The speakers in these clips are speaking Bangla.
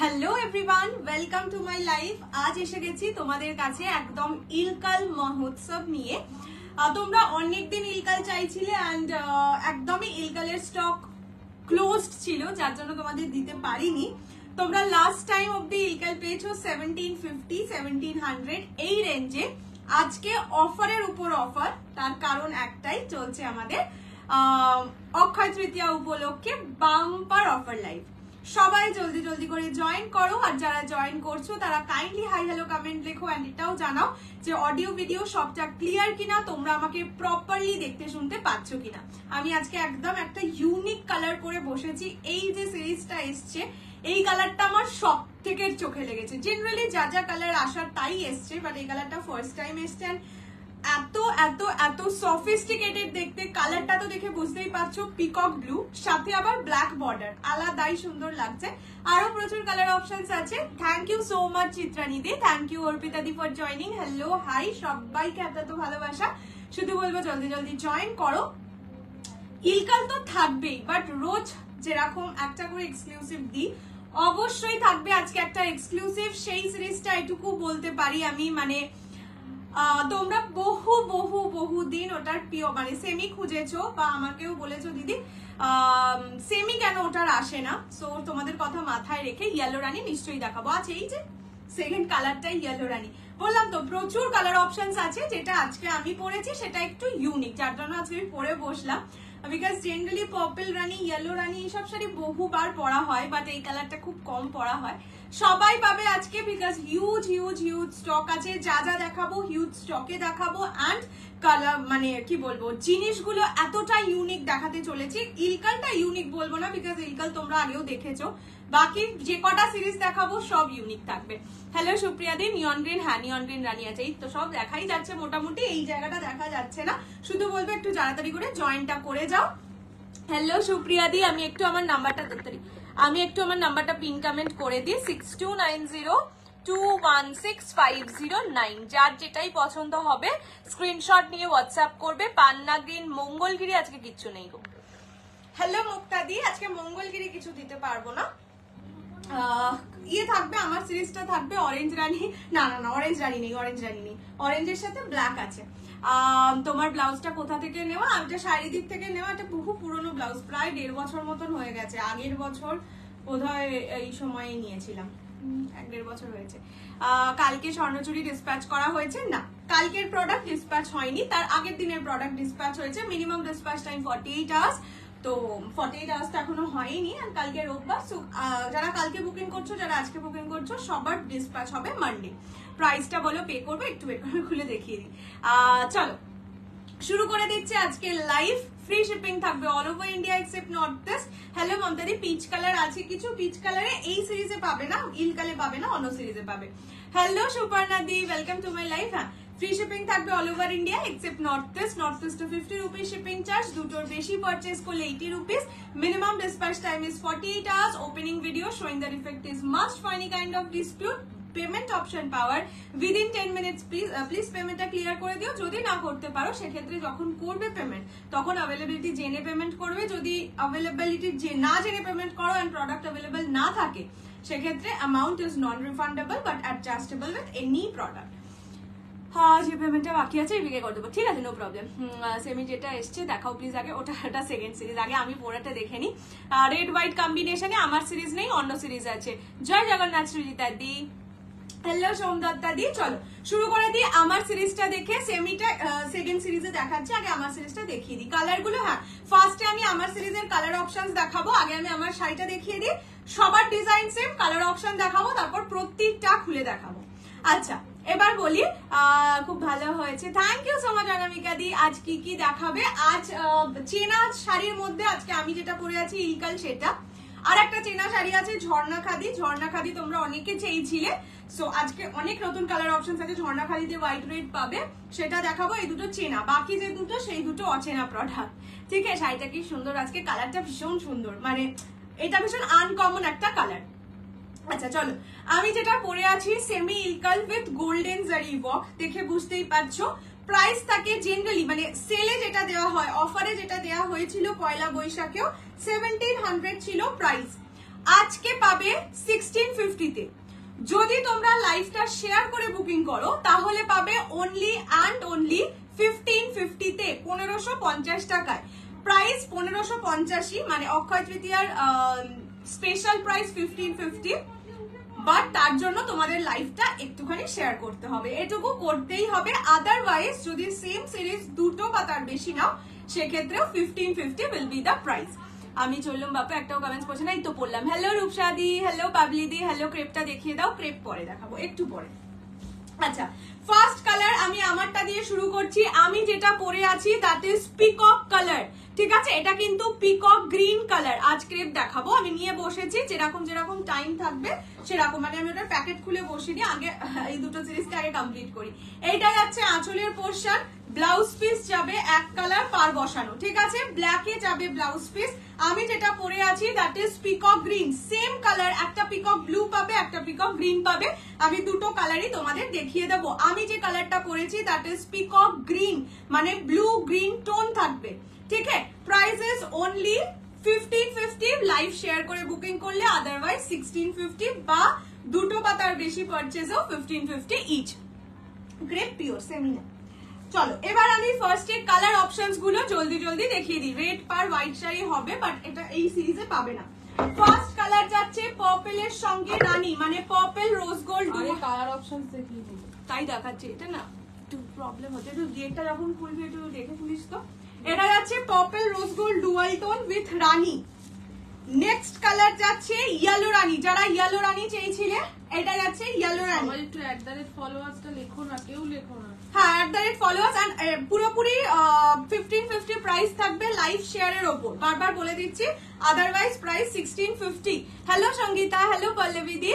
Hello everyone, welcome to my life. আজ এসে গেছি তোমাদের কাছে একদম ইলকাল মহোৎসব নিয়ে। তোমরা অনেকদিন ইলকাল চাইছিলে অ্যান্ড একদমই ইলকালের স্টক ক্লোজড ছিল, যার জন্য তোমাদের দিতে পারিনি। তোমরা লাস্ট টাইম অব্দি ইলকাল পেয়েছো 1750, 1700 এই রেঞ্জে। আজকে অফারের উপর অফার, তার কারণ একটাই, চলছে আমাদের অক্ষয় তৃতীয়া উপলক্ষে বাম্পার অফার লাইভ। সবাই জলদি জলদি করে জয়েন করো, আর যারা জয়েন করছো তারা কাইন্ডলি হাই হ্যালো কমেন্ট লেখো অ্যান্ড এটাও জানাও যে অডিও ভিডিও সবটা ক্লিয়ার কিনা, তোমরা আমাকে প্রপারলি দেখতে শুনতে পাচ্ছ কিনা। আমি আজকে একদম একটা ইউনিক কালার করে বসেছি। এই যে সিরিজটা এসছে, এই কালারটা আমার সব থেকে চোখে লেগেছে। জেনারেলি যা যা কালার আসার তাই এসছে, বাট এই কালারটা ফার্স্ট টাইম এসছে। এত এত এত সফিস্টিকেটেড দেখতে, কালারটা তো দেখে বুঝতেই পারছো, পিকক ব্লু, সাথে আবার ব্ল্যাক বর্ডার, আলাদাই সুন্দর লাগছে। আরো প্রচুর কালার অপশনস আছে। Thank you so much Chitrani di, thank you Arpita di for joining. Hello hi সবাইকে, এত ভালোবাসা। শুধু বলবো জলদি জলদি জয়েন করো। ইলকাল তো থাকবেই, বাট রোজ যেরকম একটা করে এক্সক্লুসিভ দিই, অবশ্যই থাকবে আজকে একটা এক্সক্লুসিভ। সেই সিরিজটা এটুকু বলতে পারি আমি, মানে তোমরা বহু বহু বহু দিন ওটার মানে সেমি খুঁজেছো, বা আমাকেও বলেছো দিদি সেমি কেন ওটার আসে না। সো তোমাদের কথা মাথায় রেখে ইয়েলো রানী নিশ্চয়ই দেখাবো। আচ্ছা, এই যে সেকেন্ড কালারটাই ইয়েলো রানী, বললাম তো প্রচুর কালার অপশনস আছে। যেটা আজকে আমি পরেছি সেটা একটু ইউনিক, যার জন্য আজকে আমি পরে বসলাম। বিকজ জেনারেলি পার্পল রানী, ইয়েলো রানী এইসব শাড়ি বহুবার পরা হয়, বাট এই কালারটা খুব কম পরা হয়। সবাই পাবে আজকে, because huge huge huge stock আছে। যা যা দেখাবো হিউজ স্টকে দেখাবো। অ্যান্ড কালার মানে কি বলবো, জিনিসগুলো এতটা ইউনিক দেখাতে চলেছি। ইলকালটা ইউনিক বলবো না, বিকজ ইলকাল তোমরা আগেও দেখেছো। বাকি যে কটা সিরিজ দেখাবো সব ইউনিক থাকবে। হ্যালো সুপ্রিয়া দি, নিয়ন গ্রিন, হ্যাঁ নিয়ন গ্রিন রানী আছে। এই তো সব দেখাই যাচ্ছে মোটামুটি, এই জায়গাটা দেখা যাচ্ছে না। শুধু বলবো একটু তাড়াতাড়ি করে জয়েনটা করে যাও। হ্যালো সুপ্রিয়া দি, আমি একটু আমার নাম্বারটা পিন কমেন্ট করে দিই, 6290216509। যার যেটাই পছন্দ হবে স্ক্রিনশট নিয়ে হোয়াটসঅ্যাপ করবে। পান্না গ্রিন, মঙ্গলগিরি আজকে কিচ্ছু নেই গো। হ্যালো মুক্তা দি, আজকে মঙ্গলগিরি কিছু দিতে পারবো না। ইয়ে থাকবে, আমার সিরিজটা থাকবে অরেঞ্জ রানী। না না না, অরেঞ্জ রানী নেই, অরেঞ্জের সাথে ব্ল্যাক আছে। তোমার ব্লাউজটা কোথা থেকে নেওয়া? এটা শাড়িদিক থেকে নেওয়া, একটা বহু পুরনো ব্লাউজ, প্রায় 1.5 বছর মতন হয়ে গেছে। আগের বছর বোধহয় এই সময়ে নিয়েছিলাম, 1.5 বছর হয়েছে। কালকে স্বর্ণচুরি ডিসপ্যাচ করা হয়েছে না, কালকের প্রোডাক্ট ডিসপ্যাচ হয়নি, তার আগের দিনের প্রোডাক্ট ডিসপ্যাচ হয়েছে। মিনিমাম ডিসপ্যাচ টাইম 48 আওয়ার্স, তো 48 আওয়ার্স তো এখনো হয়নি। আর কালকে রোববার, যারা কালকে বুকিং করছো, যারা আজকে বুকিং করছো, সবার ডিসপ্যাচ হবে মানডে। প্রাইসটা বলো পে করবো, একটু বের করে খুলে দেখিয়ে দিই। চলো শুরু করে দিচ্ছি আজকে লাইভ। ফ্রি শিপিং থাকবে all over India except north east. Hello মমতাদি, পিচ কালার আছে কিছু, পিচ কালারে এই সিরিজে পাবে না, ইলকালে পাবে না, অন্য সিরিজে পাবে। হ্যালো সুপর্ণা দি, ওয়েলকাম টু মাই লাইফ। হ্যাঁ, ফ্রি শিপিং থাকবে all over India except north east. North ইস্টে 50 রুপিস শিপিং চার্জ, দুটোর বেশি পারচেস করলে 80 rupees. Minimum dispatch time is 48 hours. Opening video showing the defect is must for any kind of dispute. Payment option পাওয়ার উইদিন 10 মিনিটস। প্লিজ পেমেন্টটা ক্লিয়ার করে দিও। যদি না করতে পারো সেক্ষেত্রে যখন করবে পেমেন্ট, তখন অ্যাভেলেবিলিটি জেনে পেমেন্ট করবে। যদি অ্যাভেলেবিলিটি না জেনে পেমেন্ট করো অ্যান্ড প্রোডাক্ট অ্যাভেলেবল না থাকে, সেক্ষেত্রে amount is non refundable but adjustable with any product. হ্যাঁ, যে পেমেন্টটা বাকি আছে এদিকে করে দেবো, ঠিক আছে, নো প্রবলেম। সেমি যেটা এসছে দেখাও প্লিজ আগে, ওটা সেকেন্ড সিরিজ। আগে আমি পড়াটা দেখে নিই। রেড হোয়াইট কম্বিনেশনে আমার সিরিজ নেই, অন্য সিরিজ আছে। জয় জগন্নাথ সৃজিতা দি, হ্যালো সোমদত্তা দি। চলো শুরু করে দিই আমার সিরিজটা দেখে। সেমিটা সেকেন্ড সিরিজে দেখাচ্ছে, আগে আমার সিরিজটা দেখিয়ে দিই। কালারগুলো, হ্যাঁ ফার্স্টে আমি আমার সিরিজের কালার অপশনস দেখাবো। আগে আমি আমার শাড়িটা দেখিয়ে দিই। সবার ডিজাইন সেম, কালার অপশন দেখাবো, তারপর প্রত্যেকটা খুলে দেখাবো। আচ্ছা এবার বলি, খুব ভালো হয়েছে, থ্যাংক ইউ সো মাচ অনামিকা দি। আজ কি কি দেখাবে? আজ চেনা শাড়ির মধ্যে আজকে আমি যেটা পরে আছি ইলকাল, সেটা। আর একটা চেনা শাড়ি আছে ঝর্ণা খাদি। ঝর্ণা খাদি তোমরা অনেকে চেয়েছিলে, সো আজকে অনেক নতুন কালার অপশন আছে। ঝর্ণা খাদিতে হোয়াইট রেড পাবে, সেটা দেখাবো। এই দুটো চেনা, বাকি যে দুটো সেই দুটো অচেনা প্রোডাক্ট। ঠিক আছে, শাড়িটা কি সুন্দর, আজকে কালারটা ভীষণ সুন্দর, মানে এটা ভীষণ আনকমন একটা কালার। আচ্ছা চলো, আমি যেটা পরে আছি সেমি ইলকাল উইথ গোল্ডেন জারি ওয়ার্ক, দেখে বুঝতেই পারছো। প্রাইস থাকে জেনারেলি, মানে সেলে যেটা দেওয়া হয়, অফারে যেটা দেওয়া হয়েছিল পয়লা বৈশাখেও 1700 ছিল প্রাইস। আজকে পাবে 1650-তে। যদি তোমরা লাইভটা শেয়ার করে বুকিং করো তাহলে পাবে অনলি অ্যান্ড অনলি 1550-তে, 1550 টাকায়। প্রাইস 1550, মানে অক্ষয় তৃতীয়ার স্পেশাল প্রাইস 1550। বাট তার জন্য তোমাদের লাইভটা একটুখানি শেয়ার করতে হবে, এটুকু করতেই হবে। আদারওয়াইজ যদি সেম সিরিজ দুটো বা তার বেশি নাও সেক্ষেত্রেও 1550 উইল বি দ্য প্রাইস। আমি চললাম বাপু, একটাও কমেন্টস করছে না, এই তো পড়লাম। হ্যালো রূপসাদি, হ্যালো পাবলিদি, হ্যালো। ক্রেপটা দেখিয়ে দাও, ক্রেপ পরে দেখাবো, একটু পরে। আচ্ছা, ফার্স্ট কালার আমি আমারটা দিয়ে শুরু করছি। আমি যেটা পরে আছি দ্যাট ইজ পিকক কালার, ঠিক আছে? এটা কিন্তু পিকক গ্রিন কালার। আজ ক্রেপ দেখাবো, আমি নিয়ে বসেছি, যেরকম যেরকম টাইম থাকবে সেরকম, মানে আমি ওটার প্যাকেট খুলে বসিনি, আগে এই দুটো সিরিজটা আগে কমপ্লিট করি। এইটা যাচ্ছে আঁচলের পোরশন, ব্লাউজ পিস যাবে এক কালার পার বসানো, ঠিক আছে? ব্ল্যাকে যাবে ব্লাউজ পিস। আমি যেটা পরে আছি that is peacock green, same colour, একটা পিকক ব্লু পাবে, একটা পিকক গ্রিন পাবে। আমি দুটো কালারই তোমাদের দেখিয়ে দেবো। আমি যে কালারটা পরেছি দ্যাট ইজ পিকক গ্রিন, মানে ব্লু গ্রিন টোন থাকবে, ঠিক আছে? Price is only 1550 live share করে বুকিং করলে, আদারওয়াইজ 1650 বা দুটো বা তার বেশি পারচেজও 1550 ইচ। গ্রেপ পিওর সেমিনা। চলো এবার আমি ফার্স্টে কালার অপশনস গুলো জলদি জলদি দেখিয়ে দিই। রেড পার হোয়াইট শাড়ি হবে, বাট এটা এই সিরিজে পাবে না। ফার্স্ট কালার যাচ্ছে পার্পলের সঙ্গে রানী, মানে পার্পল রোজ গোল্ড। আরে কালার অপশনস দেখিয়ে দিই, তাই দেখাচ্ছে। এটা না একটু প্রবলেম হচ্ছে, একটু গেটটা যখন খুলবি একটু দেখে খুলিস তো। এটা যাচ্ছে purple rose gold dual tone with Rani. Next colour যাচ্ছে ইয়েলো রানী, যারা ইয়েলো রানী চেয়েছিলে এটা যাচ্ছে ইয়েলো রানী। সবাই একটু @ফলোয়ার্সটা লেখো না, কেউ লেখো না। হ্যাঁ, @ফলোয়ার্স। এন্ড পুরোপুরি 1550 প্রাইস থাকবে লাইভ শেয়ারের ওপর, বারবার বলে দিচ্ছি। Otherwise price 1650। Hello Sangeeta, hello Pallavi দি।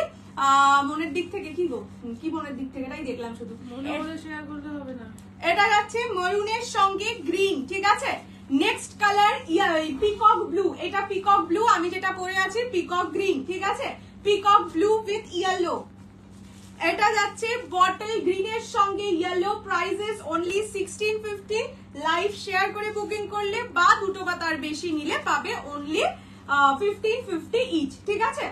মনের দিক থেকে কি গো, কি মনের দিক থেকে, এটাই দেখলাম শুধু। মনে করে শেয়ার করতে হবে না। এটা যাচ্ছে মরুনের সঙ্গে গ্রিন, ঠিক আছে? নেক্সট কালার পিকক ব্লু, এটা পিকক ব্লু। আমি যেটা পরে আছি পিকক গ্রিন, ঠিক আছে? Peacock blue with yellow. এটা যাচ্ছে বটল গ্রিনের সঙ্গে yellow. Prices only 1650। Live share করে বুকিং করলে বা দুটো বা তার বেশি নিলে পাবে অনলি 1550 ইচ, ঠিক আছে?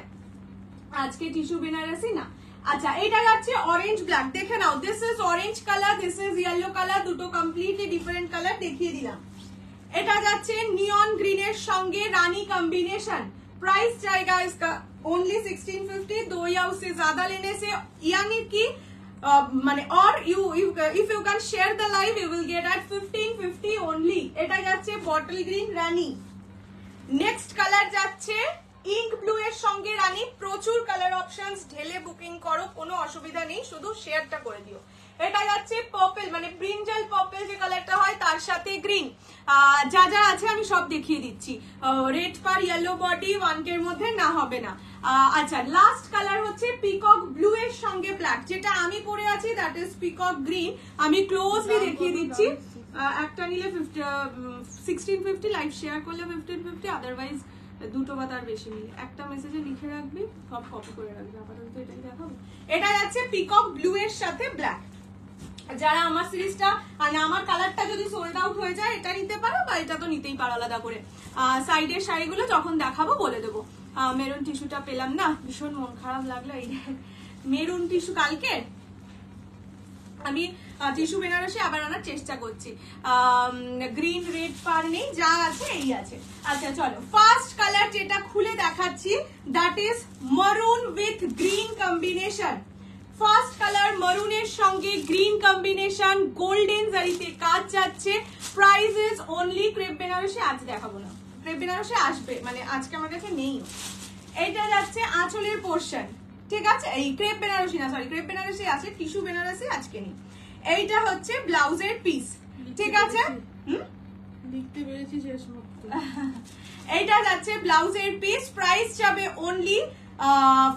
আজকে টিস্যু বেনারসি না। আচ্ছা, এটা যাচ্ছে অরেঞ্জ ব্ল্যাক, দেখে নাও। This is orange colour, this is yellow colour, দুটো কমপ্লিটলি ডিফারেন্ট কালার দেখিয়ে দিলাম। এটা যাচ্ছে নিয়ন গ্রিনের সঙ্গে রানী কম্बिनेशन। प्राइस जाएगा इसका ओनली 1650। 2 या उससे ज्यादा लेने से, यानी कि माने और if you can share the live you will get at 1550 only. এটা যাচ্ছে বটল গ্রিন রানী। নেক্সট কালার যাচ্ছে ইঙ্ক ব্লু এর সঙ্গে রানী। প্রচুর কালার অপশনস, ঢেলে বুকিং করো, কোনো অসুবিধা নেই, শুধু শেয়ারটা করে দিও। এটা যাচ্ছে পার্পল, মানে ব্রিঞ্জাল পার্পল যে কালারটা হয় তার সাথে গ্রিন। যা যা আছে আমি সব দেখিয়ে দিচ্ছি। রেড পার ইয়েলো বডি 1K এর মধ্যে না হবে না। আচ্ছা, লাস্ট কালার হচ্ছে পিকক ব্লু এর সঙ্গে ব্ল্যাক, যেটা আমি পরে আছি দ্যাট ইজ পিকক গ্রিন। আমি ক্লোজলি দেখিয়ে দিচ্ছি। একটা নিলে 1650, লাইভ শেয়ার করলে 1550, আদারওয়াইজ দুটো বা তার বেশি নিলে একটা মেসেজে লিখে রাখবি, সব কপি করে রাখবি। আপাতত এটাই দেখাবো। এটা যাচ্ছে পিকক ব্লু এর সাথে ব্ল্যাক। যারা আমার সিরিজটা মানে আমার কালারটা যদি সোল্ড আউট হয়ে যায় এটা নিতে পারো, বা এটা তো নিতেই পারো আলাদা করে। সাইডের শাড়িগুলো যখন দেখাবো বলে দেবো। মেরুন টিস্যুটা পেলাম না, ভীষণ মন খারাপ লাগলো। এই মেরুন টিস্যু কালকে আমি টিস্যু বেনারসি আবার আনার চেষ্টা করছি। গ্রিন রেড পার নেই, যা আছে এই আছে। আচ্ছা চলো, ফার্স্ট কালার যেটা খুলে দেখাচ্ছি that is maroon with green combination. First colour মারুনের সঙ্গে গ্রিন কম্বিনেশন, গোল্ডেন জারিতে কাজ যাচ্ছে। Price is only, crepe Banarasi আজ দেখাবো না, ক্রেপ বেনারসি আসবে, মানে আজকে আমার কাছে নেই। এইটা যাচ্ছে আঁচলের পোর্শন, ঠিক আছে? এই ক্রেপ বেনারসি না, সরি, ক্রেপ বেনারসি আছে, টিস্যু বেনারসি আজকে নেই। এইটা হচ্ছে ব্লাউজের পিস, ঠিক আছে? লিখতে পেরেছি শেষ মুহূর্তে। এইটা যাচ্ছে ব্লাউজের পিস। প্রাইস যাবে অনলি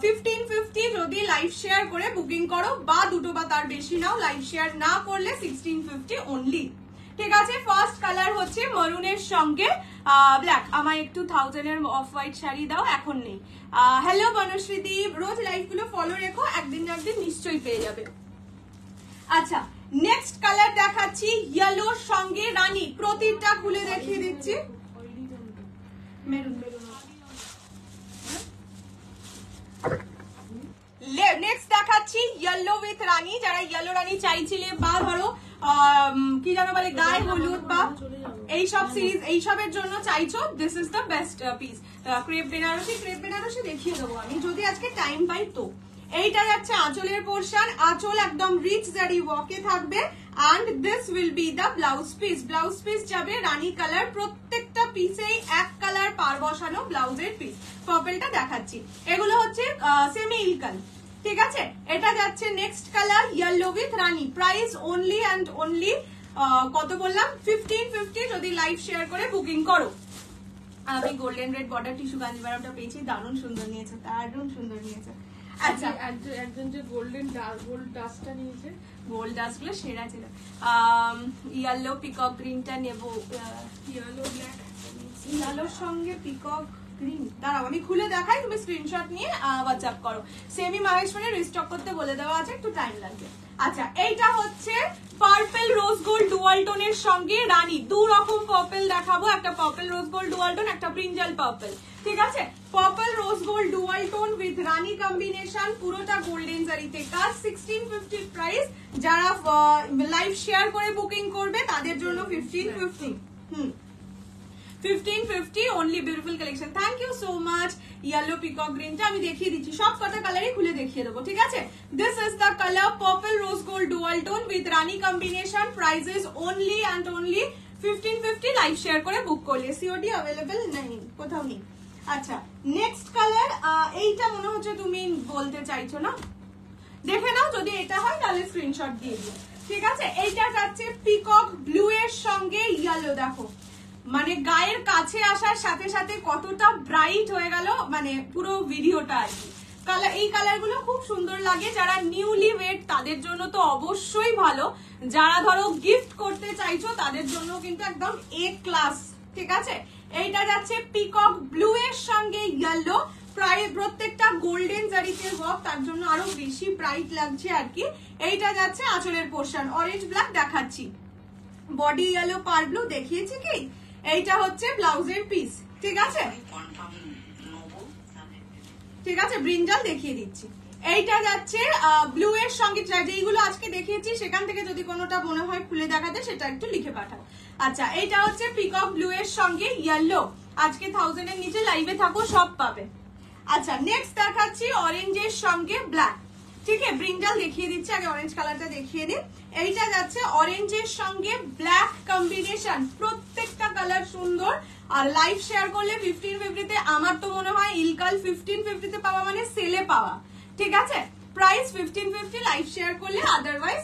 1550 যদি লাইভ শেয়ার করে বুকিং করো, বা দুটো বা তার বেশি নাও। লাইভ শেয়ার না করলে 1650 অনলি, ঠিক আছে? ফার্স্ট কালার হচ্ছে মারুনের সঙ্গে ব্ল্যাক। আমার একটু 1000 এর অফ হোয়াইট শাড়ি দাও, এখন নেই। হ্যালো বনশ্রীদি, রোজ লাইভ গুলো ফলো রেখো, একদিন না একদিন নিশ্চয়ই পেয়ে যাবে। আচ্ছা, নেক্সট কালার দেখাচ্ছি ইয়েলোর সঙ্গে রানী। প্রতিটা খুলে দেখিয়ে দিচ্ছি। মেরুন দেখাচ্ছি ইয়েলো উইথ রানী, যারা ইয়েলো রানী চাইছিলে বা ধরো কি জানো বলে গায়ে হলুদ বা এইসব সিরিজ এইসবের জন্য চাইছো, this is the best piece. Crepe Banarasi দেখিয়ে দেবো আমি যদি আজকে টাইম পাই তো। এইটা যাচ্ছে আঁচলের পোর্শন, আঁচল একদম রিচ জারি ওয়ার্কে থাকবে and this will be the blouse piece. Blouse piece যাবে রানী কালার, প্রত্যেকটা পিসেই এক কালার পার বসানো ব্লাউজের পিস। পার্পলটা দেখাচ্ছি, এগুলো হচ্ছে সেমি ইলকাল, ঠিক আছে। এটা যাচ্ছে next colour yellow with Rani, price only and only কত বললাম 1550 যদি লাইভ শেয়ার করে বুকিং করো। আমি গোল্ডেন রেড বর্ডার টিস্যু কাঞ্জিভারমটা পেয়েছি, দারুণ সুন্দর নিয়েছে, দারুণ সুন্দর নিয়েছে। আচ্ছা একজন যে গোল্ড ডাস্টটা নিয়েছে, গোল্ড ডাস্ট গুলো সেরা ছিল। ইয়েলো পিকক গ্রিনটা নেবো, ইয়েলো ব্ল্যাক, ইয়েলোর সঙ্গে পিকক গ্রিন, দাঁড়াও আমি খুলে দেখাই, তুমি স্ক্রিনশট নিয়ে হোয়াটসঅ্যাপ করো। সেমি মাহেশ্বরী রিস্টক করতে বলে দেওয়া আছে, একটু টাইম লাগবে। আচ্ছা এইটা হচ্ছে পার্পল রোজ গোল্ড ডুয়াল টোনের সঙ্গে রানী, দু রকম পার্পল দেখাবো, একটা purple rose gold dual tone, একটা ব্রিঞ্জাল পার্পল, ঠিক আছে। Purple rose gold dual tone with Rani combination, পুরোটা গোল্ডেন জারিতে কাজ, 1650 প্রাইস। যারা লাইভ শেয়ার করে বুকিং করবে তাদের জন্য 1550। 1550 only, beautiful collection. Thank you so much. Yellow peacock green টা আমি দেখিয়ে দিচ্ছি, সব কটা কালারই খুলে দেখিয়ে দেবো, ঠিক আছে। This is the color purple rose gold dual tone with rani combination. Prices only and only 1550 live share করে বুক করলে। COD available নেই, কোথাও নেই। আচ্ছা নেক্সট কালার, এইটা মনে হচ্ছে তুমি বলতে চাইছো না, দেখে নাও, যদি এটা হয় তাহলে স্ক্রিনশট দিয়ে দিও, ঠিক আছে। এইটা যাচ্ছে পিকক ব্লু এর সঙ্গে ইয়েলো, দেখো মানে গায়ের কাছে আসার সাথে সাথে কতটা ব্রাইট হয়ে গেল, মানে পুরো ভিডিওটা আর কি। কালার, এই কালার গুলো খুব সুন্দর লাগে, যারা নিউলি ওয়েড তাদের জন্য তো অবশ্যই ভালো, যারা ধরো গিফট করতে চাইছো তাদের জন্য কিন্তু একদম এ ক্লাস, ঠিক আছে। এইটা যাচ্ছে পিকক ব্লু এর সঙ্গে ইয়েলো, প্রায় প্রত্যেকটা গোল্ডেন জারিতে ওয়ার্ক, তার জন্য আরো বেশি ব্রাইট লাগছে আর কি। এইটা যাচ্ছে আঁচলের পোর্শন, অরেঞ্জ ব্ল্যাক দেখাচ্ছি, বডি ইয়েলো পার ব্লু দেখিয়েছি কি, এইটা হচ্ছে ব্লাউজের পিস, ঠিক আছে, ঠিক আছে। ব্রিঞ্জাল দেখিয়ে দিচ্ছি, এইটা যাচ্ছে ব্লু এর সঙ্গে, যেইগুলো আজকে দেখিয়েছি সেখান থেকে যদি কোনোটা মনে হয় খুলে দেখাতে সেটা একটু লিখে পাঠাও। আচ্ছা এইটা হচ্ছে পিকক ব্লু এর সঙ্গে ইয়েলো, আজকে 1000 এর নিচে লাইভে থাকো সব পাবে। আচ্ছা নেক্সট দেখাচ্ছি অরেঞ্জের সঙ্গে ব্ল্যাক, ঠিক আছে। ব্রিঞ্জাল দেখিয়ে দিচ্ছি, আগে অরেঞ্জ কালারটা দেখিয়ে দিই। এইটা যাচ্ছে অরেঞ্জের সঙ্গে ব্ল্যাক কম্বিনেশন, প্রত্যেকটা কালার সুন্দর, আর লাইভ শেয়ার করলে 1550 তে, আমার তো মনে হয় ইলকাল 1550 তে পাওয়া মানে সেলে পাওয়া, ঠিক আছে। প্রাইস 1550 লাইভ শেয়ার করলে, আদারওয়াইজ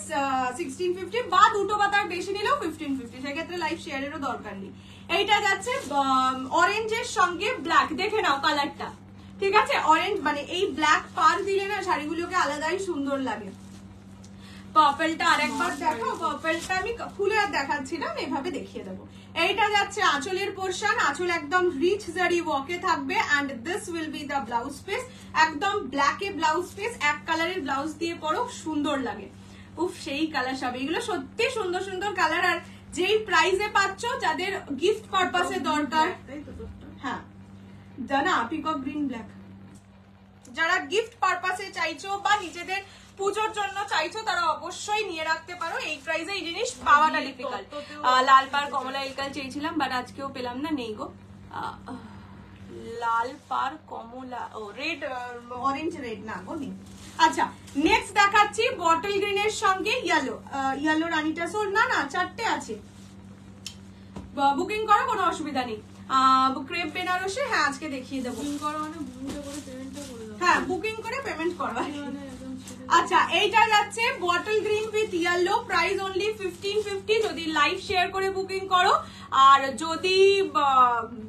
1650 বা দুটো বা তার বেশি নিলেও 1550, সেক্ষেত্রে লাইভ শেয়ারেরও দরকার নেই। এইটা যাচ্ছে অরেঞ্জের সঙ্গে ব্ল্যাক, দেখে নাও কালারটা, ঠিক আছে। অরেঞ্জ মানে এই ব্ল্যাক পার দিলে না শাড়িগুলোকে আলাদাই সুন্দর লাগে। পার্পলটা আরেকবার দেখো, পার্পলটা আমি খুলে আর দেখাচ্ছিলাম, এভাবে দেখিয়ে দেবো। এইটা যাচ্ছে আঁচলের পোর্শন, আঁচল একদম রিচ জারি ওয়ার্কে থাকবে and this will be the blouse piece, একদম ব্ল্যাকে ব্লাউজ পিস, এক কালারের ব্লাউজ দিয়ে পরো সুন্দর লাগে। উফ সেই কালার সব, এগুলো সত্যি সুন্দর সুন্দর কালার, আর যেই প্রাইসে পাচ্ছ, যাদের গিফট পারপাসে দরকার, হ্যাঁ জানা পিকক গ্রিন ব্ল্যাক, যারা গিফট পারপাসে চাইছো বা নিজেদের পুজোর জন্য চাইছো তারা অবশ্যই নিয়ে রাখতে পারো, এই প্রাইসে এই জিনিস পাওয়াটা ডিফিকাল্ট। লাল পার কমলা ইলকাল চেয়েছিলাম বাট আজকেও পেলাম না, নেই গো। লাল পার কমলা, ও রেড, অরেঞ্জ রেড না গো, নেই। আচ্ছা নেক্সট দেখাচ্ছি বটল গ্রিন এর সঙ্গে ইয়েলো, ইয়েলো রানিটা সোর না না চারটে আছে, বুকিং করো কোনো অসুবিধা নেই। ক্রেপ বেনারসি, হ্যাঁ আজকে দেখিয়ে দেবো, হ্যাঁ বুকিং করে পেমেন্ট করো। আচ্ছা এইটা যাচ্ছে bottle green with yellow, price only 1550 যদি লাইভ শেয়ার করে বুকিং করো, আর যদি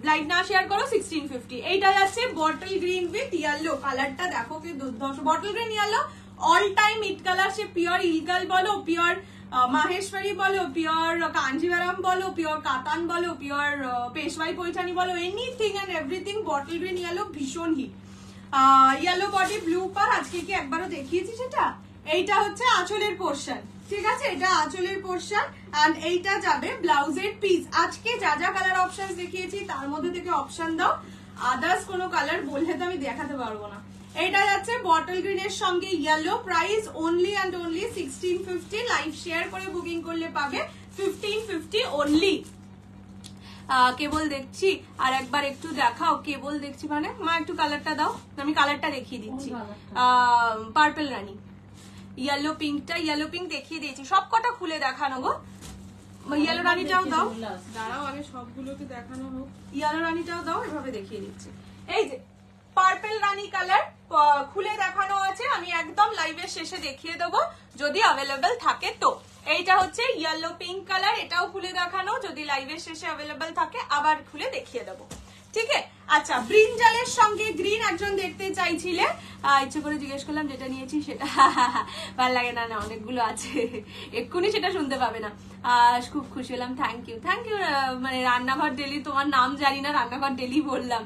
লাইভ না শেয়ার করো 1650। এইটা যাচ্ছে বটল গ্রিন উইথ ইয়েলো, কালারটা দেখো কি দুর্ধর্ষ, bottle green yellow all time it colour, say pure Ilkal বলো, পিওর মাহেশ্বরী বলো, পিওর কাঞ্জিভারাম বলো, পিওর কাতান বলো, পিওর পেশওয়াই পৈঠানি বলো, anything and everything bottle green yellow ভীষণ হিট। ইয়েলো বডি ব্লু পার, আজকে কি একবারও দেখিয়েছি সেটা। এইটা হচ্ছে আঁচলের পোর্শন, ঠিক আছে, এটা আঁচলের পোর্শন এন্ড এইটা যাবে ব্লাউজের পিস। আজকে যা যা কালার অপশন দেখিয়েছি তার মধ্যে থেকে অপশন দাও, আদার্স কোনো কালার বললে তো আমি দেখাতে পারবো না। এটা যাচ্ছে বটল গ্রিনের সঙ্গে yellow, price only and only 1650। Live share করে বুকিং করলে পাবে 1550 অনলি। কেবল দেখছি, আর একবার একটু দেখাও। কেবল দেখছি মানে মা একটু কালারটা দাও, আমি কালারটা দেখিয়ে দিচ্ছি। পার্পল রানী, ইয়েলো পিঙ্কটা, ইয়েলো পিঙ্ক দেখিয়ে দিয়েছি, সব কটা খুলে দেখানো গো। ইয়েলো রানীটাও দাও, দাঁড়াও আগে সবগুলোকে দেখানো হোক। ইয়েলো রানীটাও দাও, এভাবে দেখিয়ে দিচ্ছি। এই যে পার্পল রানী কালার খুলে দেখানো আছে, আমি একদম লাইভের শেষে দেখিয়ে দেবো যদি অ্যাভেলেবেল থাকে তো। এইটা হচ্ছে ইয়েলো পিঙ্ক কালার, এটাও খুলে দেখানো, যদি লাইভের শেষে অ্যাভেলেবেল থাকে আবার খুলে দেখিয়ে দেবো, ঠিক আছে। আচ্ছা, ব্রিঞ্জালের সঙ্গে গ্রিন একজন দেখতে চাইছিলে, ইচ্ছে করে জিজ্ঞেস করলাম, যেটা নিয়েছি সেটা ভালো লাগে না, না অনেকগুলো আছে, এক্ষুনি সেটা শুনতে পাবে না। খুব খুশি হলাম, থ্যাংক ইউ থ্যাংক ইউ। মানে রান্নাঘর ডেলি, তোমার নাম জানি না, রান্নাঘর ডেলি বললাম।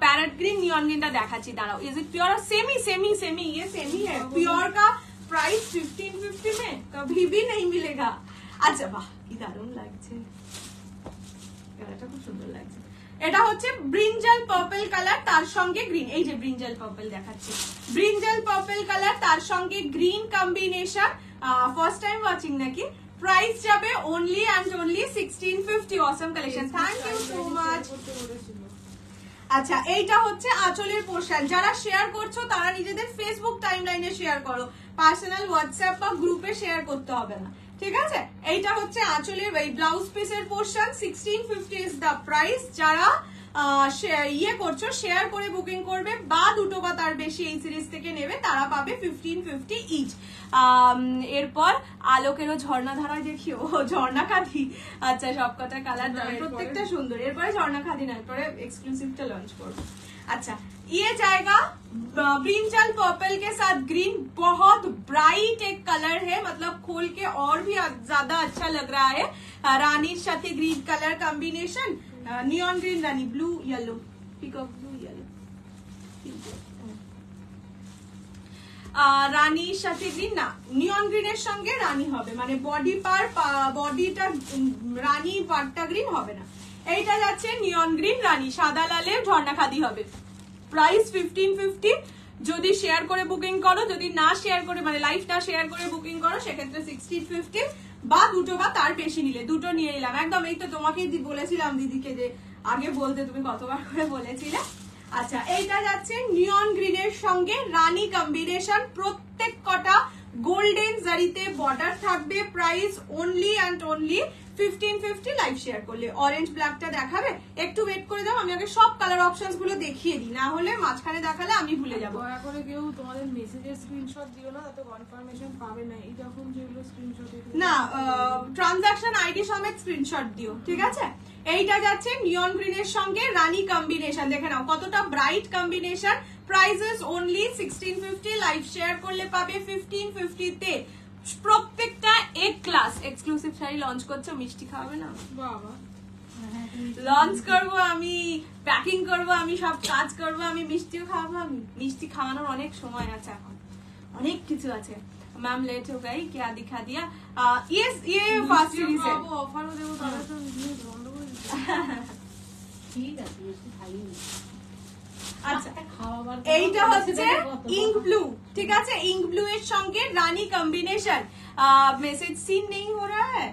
पैरेट ग्रीन नियॉन ग्रीनটা দেখাচ্ছি, দাঁড়াও। Is it pure? Semi semi semi, ये सेमी है। प्योर का प्राइस 1550 में कभी भी नहीं मिलेगा। আচ্ছা বাহ, কি দারুণ লাগছে, এটা খুব সুন্দর লাগছে। এটা হচ্ছে ব্রিঞ্জাল পার্পল কালার, তার সঙ্গে গ্রিন। এই যে ব্রিঞ্জাল পার্পল দেখাচ্ছি, ব্রিঞ্জাল পার্পল কালার তার সঙ্গে green combination. First time watching নাকি? প্রাইস যাবে only and only 1650। Awesome collection, thank you so much. আচ্ছা, এইটা হচ্ছে আঁচলের পোর্শন। যারা শেয়ার করছো তারা নিজেদের ফেসবুক টাইমলাইনে শেয়ার করো, পার্সোনাল হোয়াটসঅ্যাপ বা গ্রুপে শেয়ার করতে হবে না, ঠিক আছে। এইটা হচ্ছে আঁচলের এই ব্লাউজ পিসের পোর্শন, 1650 ইজ দ্য প্রাইস। যারা ইয়ে করছো, শেয়ার করে বুকিং করবে বা দুটো বা তার বেশি এই সিরিজ থেকে নেবে, তারা পাবে 1550 ইচ। এরপর আলোকেরও ঝর্ণা ধারায় দেখিও, ঝর্ণা খাদি। আচ্ছা, সবকটা কালার প্রত্যেকটা সুন্দর। এরপরে ঝর্ণা খাদি না, এরপরে এক্সক্লুসিভটা লঞ্চ করবো। अच्छा, ये जाएगा ब्रिंजल पर्पल के साथ ग्रीन, बहुत ब्राइट एक कलर है, मतलब खोल के और भी ज्यादा अच्छा लग रहा है। रानी साथे green colour combination, neon green रानी, blue yellow, pickup blue yellow, রানীর সাথে গ্রিন না, নিয়ন গ্রিনের সঙ্গে রানী হবে, মানে বডি বডিটা রানী, পার্টটা গ্রিন হবে না। এইটা যাচ্ছে নিয়ন গ্রিন রানী, সাদা লালে ঝর্ণা খাদি হবে। প্রাইস 1550। যদি শেয়ার করে বুকিং করো, যদি না শেয়ার করে মানে লাইভ না শেয়ার করে বুকিং করো, সেক্ষেত্রে 1650, বা দুটো বা তার বেশি নিলে দুটো নিয়ে নিলাম একদম। এই তো তোমাকে বলেছিলাম দিদিকে যে আগে বলতে, তুমি কতবার করে বলেছিলে। আচ্ছা, এইটা যাচ্ছে নিয়ন গ্রিনের সঙ্গে রানী কম্বিনেশন, প্রত্যেক কটা গোল্ডেন জারিতে বর্ডার থাকবে। Price only and only 1550 live share করলে। অরেঞ্জ ব্ল্যাকটা দেখাবে, একটু ওয়েট করে যাও, আমি আগে সব কালার অপশনস গুলো দেখিয়ে দিই, না হলে মাঝখানে দেখালে আমি ভুলে যাবো। দয়া করে কেউ তোমাদের মেসেজের স্ক্রিনশট দিও না, তাতে কনফার্মেশন পাবে না। এই যখন যেগুলো স্ক্রিনশট না, ট্রানজাকশন আইডি সমেত স্ক্রিনশট দিও, ঠিক আছে। এইটা যাচ্ছে নিয়ন গ্রিনের সঙ্গে রানী কম্বিনেশন, দেখে নাও কতটা bright combination. Prices only 1650, live share করলে পাবে 1550 তে। প্রত্যেকটা এক ক্লাস। এক্সক্লুসিভ শাড়ি লঞ্চ করছো, মিষ্টি খাওয়াবে না? বাবা, লঞ্চ করবো আমি, প্যাকিং করবো আমি, সব কাজ করবো আমি, মিষ্টিও খাওয়াবো আমি। মিষ্টি খাওয়ানোর অনেক সময় আছে, এখন অনেক কিছু আছে। मैम लेट हो गई, क्या दिखा दिया? ये फास्ट सीरीज है। অফারও দেবো, তাহলে তো নিউজ বন্ধ করে দিতে। ঠিক আছে, একটু খাইয়ে নি। আচ্ছা, এইটা হচ্ছে ইঙ্ক ব্লু, ঠিক আছে। ইঙ্ক ব্লू এর সঙ্গে রানী कॉम्बिनेशन। मैसेज सीन नहीं हो रहा है,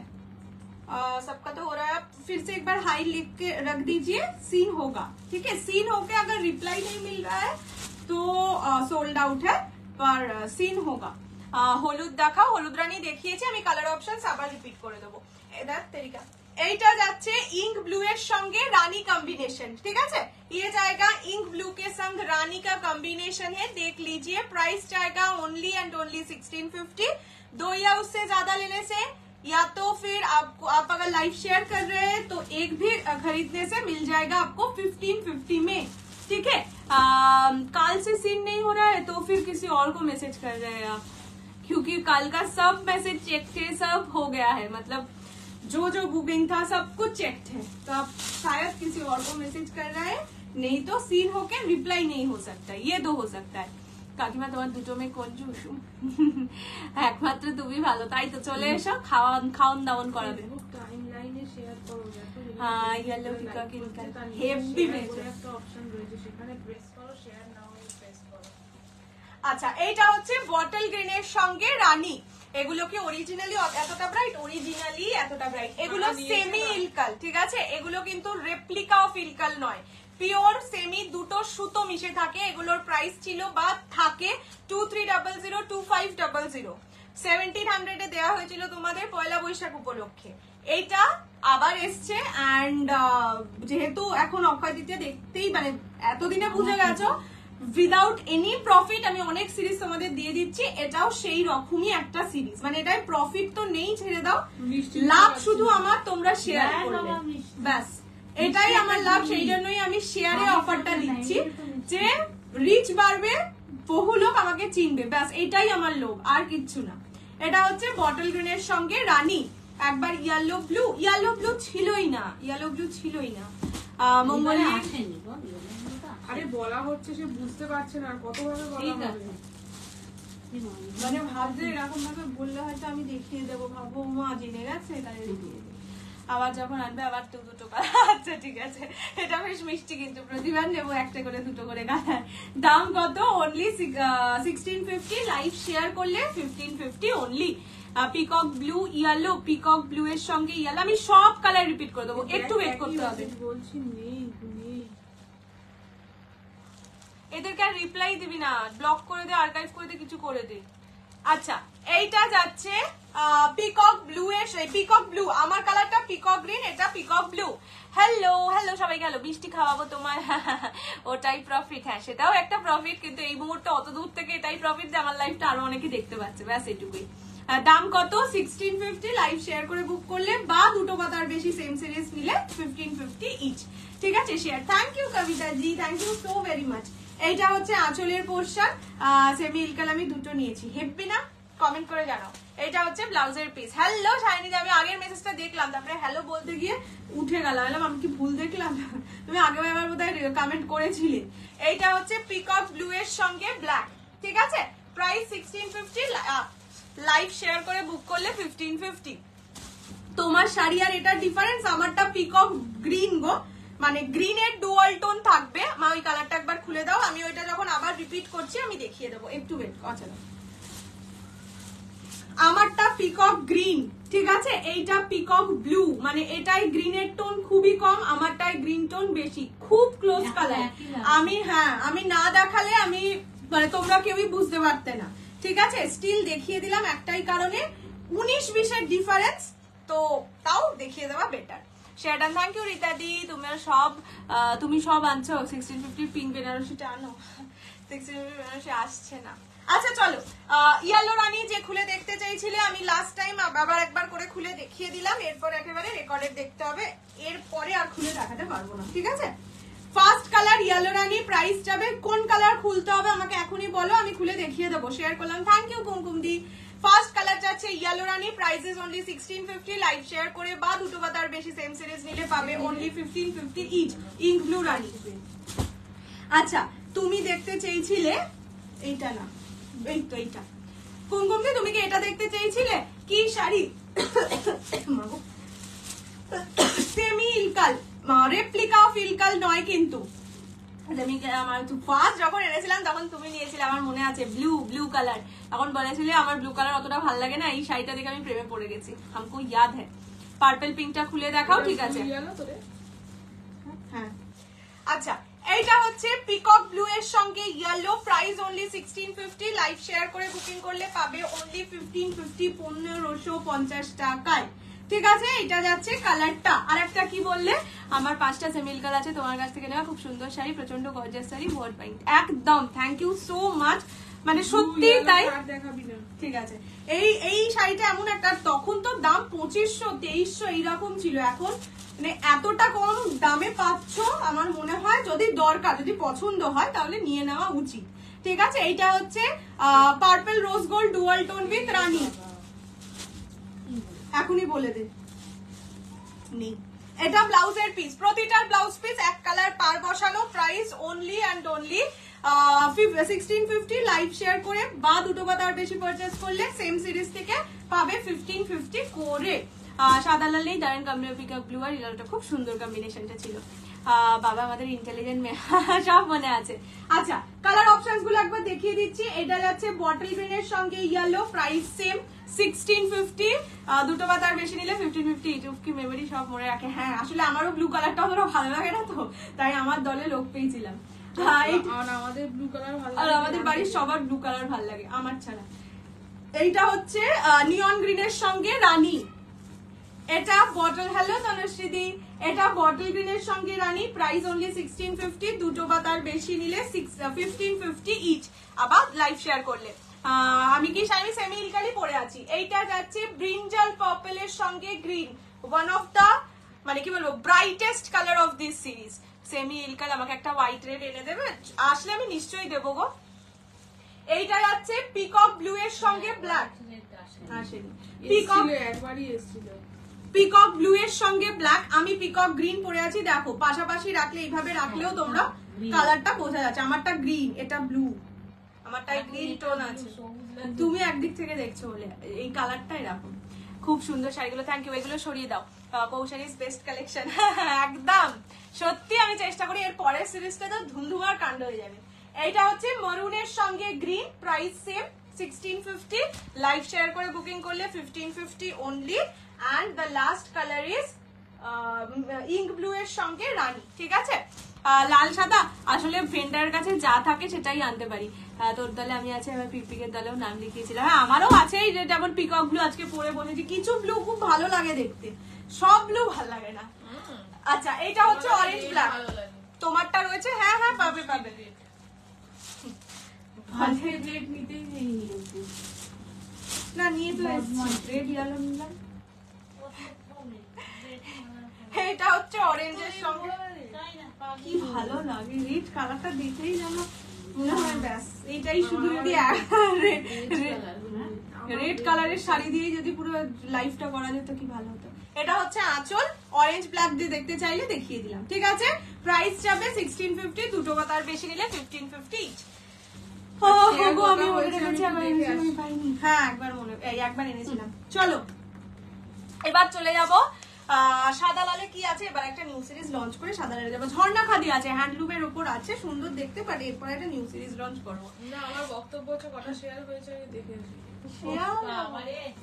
सबका तो हो रहा है। फिर से एक बार हाई लिख के रख दीजिए, सीन होगा, ठीक है। सीन होके अगर रिप्लाई नहीं मिल रहा है तो सोल्ड आउट है, पर सीन होगा। হলুদ দেখাও, হলুদ রানী দেখিয়েছি আমি, কালার অপশনস আবার রিপিট করে দেবো। এদার তরিকা। এইটা যাচ্ছে इंक ब्लू এর সঙ্গে রানী कॉम्बिनेशन, ठीक है। ये जाएगा इंक ब्लू के संग रानी का कॉम्बिनेशन है, देख लीजिए। प्राइस जाएगा ओनली एंड ओनली 1650। 2 या उससे ज्यादा लेने से, या तो फिर आपको, आप अगर लाइव शेयर कर रहे हैं तो एक भी खरीदने से मिल जाएगा आपको 1550 में, ठीक है। कल से सीन नहीं हो रहा है तो फिर किसी और को मैसेज कर रहे हैं आप, क्योंकि कल का सब मैसेज चेक थे, सब हो गया है, मतलब जो जो बुकिंग था सब कुछ चेक है, तो आप शायद किसी और को मैसेज कर रहे हैं, नहीं तो सीन होके रिप्लाई नहीं हो सकता, ये दो हो सकता है। কাকিমা তোমার দুটো মেয়ে কোন চুষু, একমাত্র তুমি ভালো, তাই তো চলে এসো, খাওয়ান দাওয়ান করাবে। টাইমলাইনে শেয়ার করো, দেখো। হ্যাঁ, ইয়েলো পিকা কিনকার হেভি একটা অপশন রয়েছে, সেখানে প্রেস করো, শেয়ার নাও প্রেস করো। আচ্ছা এইটা হচ্ছে বটল গ্রিনের সঙ্গে রানী। এগুলো কি অরিজিনালি এতটা ব্রাইট? অরিজিনালি এতটা ব্রাইট। এগুলো সেমি ইলকাল, ঠিক আছে? এগুলো কিন্তু রেপ্লিকা অফ ইলকাল নয়, পিওর সেমি দুটো সুতো মিশে থাকে। এগুলোর প্রাইস ছিল বা থাকে 2300 2500, 1700 এ দেওয়া হয়েছিল তোমাদের পয়লা বৈশাখ উপলক্ষে। এইটা আবার এসছে অ্যান্ড যেহেতু এখন অক্ষয় তৃতীয়া দেখতেই মানে এতদিনে বুঝে গেছো উইদাউট এনি প্রফিট আমি অনেক সিরিজ তোমাদের দিয়ে দিচ্ছি। এটাও সেই রকমই একটা সিরিজ, মানে এটাই প্রফিট তো নেই, ছেড়ে দাও, লাভ শুধু আমার তোমরা শেয়ার করবে, ব্যাস এটাই আমার লাভ। সেই জন্যই আমি শেয়ারে অফারটা দিচ্ছি যে রিচ বাড়বে, বহু লোক আমাকে চিনবে, ব্যাস এটাই আমার লোভ, আর কিচ্ছু না। এটা হচ্ছে বটল গ্রিনের সঙ্গে রানী। একবার ইয়েলো ব্লু ছিলই না, ইয়েলো ব্লু ছিলই না মঙ্গল। আরে বলা হচ্ছে সে বুঝতে পারছে না, আর কতভাবে বলা হবে, মানে ভাবছে এরকম ভাবে বললে হয়তো আমি দেখিয়ে দেবো, ভাবো মা জেনে গেছে তাই দেখিয়ে দেবো। আবার যখন আনবে আবার দুটো কালার। আচ্ছা ঠিক আছে, এটা বেশ মিষ্টি কিন্তু প্রতিবার নেবো একটা করে দুটো করে কালার। দাম কত? অনলি 1650, লাইভ শেয়ার করলে 1550 only. Peacock blue yellow, peacock blue এর সঙ্গে ইয়েলো, আমি সব কালার রিপিট করে দেবো, একটু ওয়েট করতে হবে। বলছি নেই নেই, এদেরকে আর রিপ্লাই দিবি না, ব্লক করে দে, আর্কাইভ করে দে, কিছু করে দে। আচ্ছা এইটা যাচ্ছে পিকক ব্লু এর, পিকক ব্লু, আমার কালারটা পিকক গ্রিন, এটা পিকক ব্লু। হ্যালো হ্যালো সবাইকে, হ্যালো মিষ্টি খাওয়াবো তোমার, ওটাই প্রফিট। হ্যাঁ সেটাও একটা প্রফিট, কিন্তু এই মুহূর্তে অত দূর থেকে এটাই প্রফিট যে আমার লাইফটা আরো অনেকে দেখতে পাচ্ছে, ব্যাস এটুকুই। দাম কত? 1650, লাইভ শেয়ার করে বুক করলে বা দুটো বা তার বেশি সেম সিরিজ নিলে 1550 ইচ, ঠিক আছে? Share. Thank you Kavita ji, thank you so very much. এইটা হচ্ছে আঁচলের পোর্শন, সেমি ইলকাল আমি দুটো নিয়েছি, হেব্বি না? কমেন্ট করে জানাও। এটা হচ্ছে ব্লাউজের পিস। হ্যালো শাইনি, আমি আগের মেসেজটা দেখলাম, তারপরে হ্যালো বলতে গিয়ে উঠে গেল, আমি কি ভুল দেখলাম? তুমি আগের বার বোধহয় কমেন্ট করেছিলে। এইটা হচ্ছে পিকক ব্লু এর সঙ্গে ব্ল্যাক, ঠিক আছে? প্রাইস 1650, লাইভ শেয়ার করে বুক করলে 1550। তোমার শাড়ি আর এটার ডিফারেন্স, আমারটা পিকক গ্রিন গো, মানে গ্রিনের ডুয়াল টোন থাকবে। মা ওই কালারটা একবার খুলে দাও, আমি ওইটা যখন আবার রিপিট করছি আমি দেখিয়ে দেবো, একটু ওয়েট। আচ্ছা আমারটা পিকক গ্রিন, ঠিক আছে? এইটা পিকক ব্লু, মানে এটাই গ্রিনের টোন খুবই কম, আমারটাই গ্রিন টোন বেশি, খুব ক্লোজ কালার। আমি না দেখালে আমি মানে তোমরা কেউই বুঝতে পারতে না, ঠিক আছে? স্টিল দেখিয়ে দিলাম একটাই কারণে, 19-20 ডিফারেন্স, তো তাও দেখিয়ে দেওয়া বেটার। শেয়ারডান, থ্যাংক ইউ রীতাদি, তুমি সব আনছো। 1650 পিঙ্ক বেনারসিটা আনো, 1650 বেনারসি আসছে না। আচ্ছা চলো, ইয়েলো রানী যে খুলে দেখতে চাইছিলে, আমি লাস্ট টাইম আবার একবার করে খুলে দেখিয়ে দিলাম, এরপর একেবারে রেকর্ডে দেখতে হবে, এরপরে আর খুলে দেখাতে পারবো না, ঠিক আছে? ফার্স্ট কালার ইয়েলো রানী, প্রাইস যাবে, কোন কালার খুলতে হবে আমাকে এখনই বলো, আমি খুলে দেখিয়ে দেবো। শেয়ার করলাম, থ্যাংক ইউ কুমকুম দি। ফার্স্ট কালার যাচ্ছে ইয়েলো রানী, প্রাইসেস অনলি 1650, লাইভ শেয়ার করে বা দুটো বা তার বেশি সেম সিরিজ নিলে পাবে অনলি 1550 ইচ। ইঙ্ক ব্লু রানী। আচ্ছা তুমি দেখতে চেয়েছিলে এইটা, না এই তো এইটা, কুমকুম দি তুমি কি এটা দেখতে চেয়েছিলে? কি sari? Semi Ilkal, replica of Ilkal নয় কিন্তু। আমি ফার্স্ট যখন এনেছিলাম তখন তুমি নিয়েছিলে, আমার মনে আছে, ব্লু কালার, তখন বলেছিলে আমার ব্লু কালার অতটা ভালো লাগে না, এই শাড়িটা দেখে আমি প্রেমে পড়ে গেছি, हमको याद है। পার্পল পিঙ্কটা খুলে দেখাও, ঠিক আছে? হ্যাঁ আচ্ছা এইটা হচ্ছে পিকক ব্লু এর সঙ্গে yellow, price only 1650, live share করে বুকিং করলে পাবে অনলি 1550, 1550 টাকায়, ঠিক আছে? এটা যাচ্ছে কালারটা। আর একটা কি বললে? আমার 5টা সেমিলকাল আছে তোমার কাছ থেকে নেওয়া, খুব সুন্দর শাড়ি, প্রচন্ড গর্জিয়াস শাড়ি, ওয়ার্ড পাইন্ট, একদম থ্যাংক ইউ সো মাচ, মানে সত্যি তাই, ঠিক আছে? এই শাড়িটা এমন একটা, তখন তো দাম 2500 2300 এইরকম ছিল, এখন মানে এতটা কম দামে পাচ্ছ, আমার মনে হয় যদি দরকার, যদি পছন্দ হয় তাহলে নিয়ে নেওয়া উচিত, ঠিক আছে? এইটা হচ্ছে purple rose gold dual tone with রানী, এখনই বলে দে নেই। এটা ব্লাউজের পিস, প্রতিটার ব্লাউজ পিস এক কালার পার বসানো, price only and only 1650, live share করে বা দুটো বা তার বেশি পারচেজ করলে সেম সিরিজ থেকে পাবে 1550 করে। সাদা লালেই দারুণ কম্বিনেশন, পিকক ব্লু আর ইয়েলোটা খুব সুন্দর কম্বিনেশনটা ছিল। বাবা আমাদের ইন্টেলিজেন্ট সব মনে আছে। আচ্ছা কালার অপশনস গুলো একবার দেখিয়ে দিচ্ছি। এটা যাচ্ছে বটল গ্রিনের সঙ্গে ইয়েলো, প্রাইস সেম 1650, দুটো বা তার বেশি নিলে 1550। ইউটিউব কি মেমোরি সব মনে রাখে। হ্যাঁ আসলে আমারও ব্লু কালারটা অতটা ভালো লাগে না তো, তাই আমার দলে লোক পেয়েছিলাম। আমাদের ব্লু কালার ভালো আর আমাদের বাড়ির সবার ব্লু কালার ভালো লাগে আমার ছাড়া। এইটা হচ্ছে নিয়ন গ্রিনের সঙ্গে রানী, এটা বটল, হ্যালো তনুশ্রীদি, এটা বটল গ্রিনের সঙ্গে রানী, প্রাইস অনলি 1650, দুটো বা তার বেশি নিলে 1550 ইচ, আবার লাইভ শেয়ার করলে। আমি সেমি ইলকালি পরে আছি। এইটা যাচ্ছে ব্রিঞ্জাল পার্পল এর সঙ্গে গ্রিন, ওয়ান অফ দা মানে কি বলবো brightest colour of this series. Semi Ilkal, আমাকে একটা হোয়াইট রেড এনে দেবে, আসলে আমি নিশ্চয়ই দেবো গো। এইটা যাচ্ছে পিকক ব্লু এর সঙ্গে ব্ল্যাক, পিকক ব্লু এর সঙ্গে ব্ল্যাক। আমি পিকক গ্রিন পরে আছি, দেখো পাশাপাশি রাখলে এইভাবে রাখলেও তোমরা কালারটা বোঝা যাচ্ছে। আমারটা গ্রিন, এটা ব্লু, আমারটাই গ্রিন টোন আছে, তুমি একদিক থেকে দেখছো বলে এই কালারটা এরকম। খুব সুন্দর শাড়িগুলো, থ্যাংক ইউ। এগুলো সরিয়ে দাও, কৌশালীস বেস্ট কালেকশন। একদম সত্যি আমি চেষ্টা করি, এর পরের সিরিজটা তো ধুমধুমার কাণ্ড হয়ে যাবে। এইটা হচ্ছে মরুনের সঙ্গে green, price same 1650, live share করে বুকিং করলে 1550 only. And the last colour is ink blue এর সঙ্গে রানী, ঠিক আছে। লাল সাদা আসলে ভেন্ডারের কাছে যা থাকে সেটাই আনতে পারি। তোর দলে আমি আছে, আমার পিকপিকের দলেও নাম লিখিয়েছিলাম। হ্যাঁ আমারও আছে, যেমন পিকক ব্লু আজকে পরে বলেছি। কিছু ব্লু খুব ভালো লাগে দেখতে, সব ব্লু ভালো লাগে না। আচ্ছা এটা হচ্ছে অরেঞ্জ ব্ল্যাক, তোমারটা রয়েছে। হ্যাঁ হ্যাঁ পাবে পাবে, না নিয়ে তো রেড ইয়েলো নিলাম। এটা হচ্ছে অরেঞ্জের সঙ্গে, কি ভালো লাগে রেড কালারটা দেখেই জানো মনে হয় ব্যাস এটাই শুধু। যদি রেড কালারের শাড়ি দিয়ে যদি পুরো লাইফটা করা যেত কি ভালো হতো। এটা হচ্ছে আঁচল, অরেঞ্জ ব্ল্যাক দিয়ে দেখতে চাইলে দেখিয়ে দিলাম, ঠিক আছে। প্রাইস যাবে 1650, দুটো বা তার বেশি নিলে 1550 ইচ। হ্যাঁ একবার এনেছিলাম। চলো এবার চলে যাবো সাদা লালে। কি আছে এবার একটা নিউ সিরিজ লঞ্চ করে সাদা লালে যাবো। ঝর্ণা খাদি আছে, হ্যান্ডলুমের উপর আছে, সুন্দর দেখতে পারে। এরপর একটা নিউ সিরিজ লঞ্চ করবো। না আমার বক্তব্য হচ্ছে কটা শেয়ার হয়েছে দেখেছি।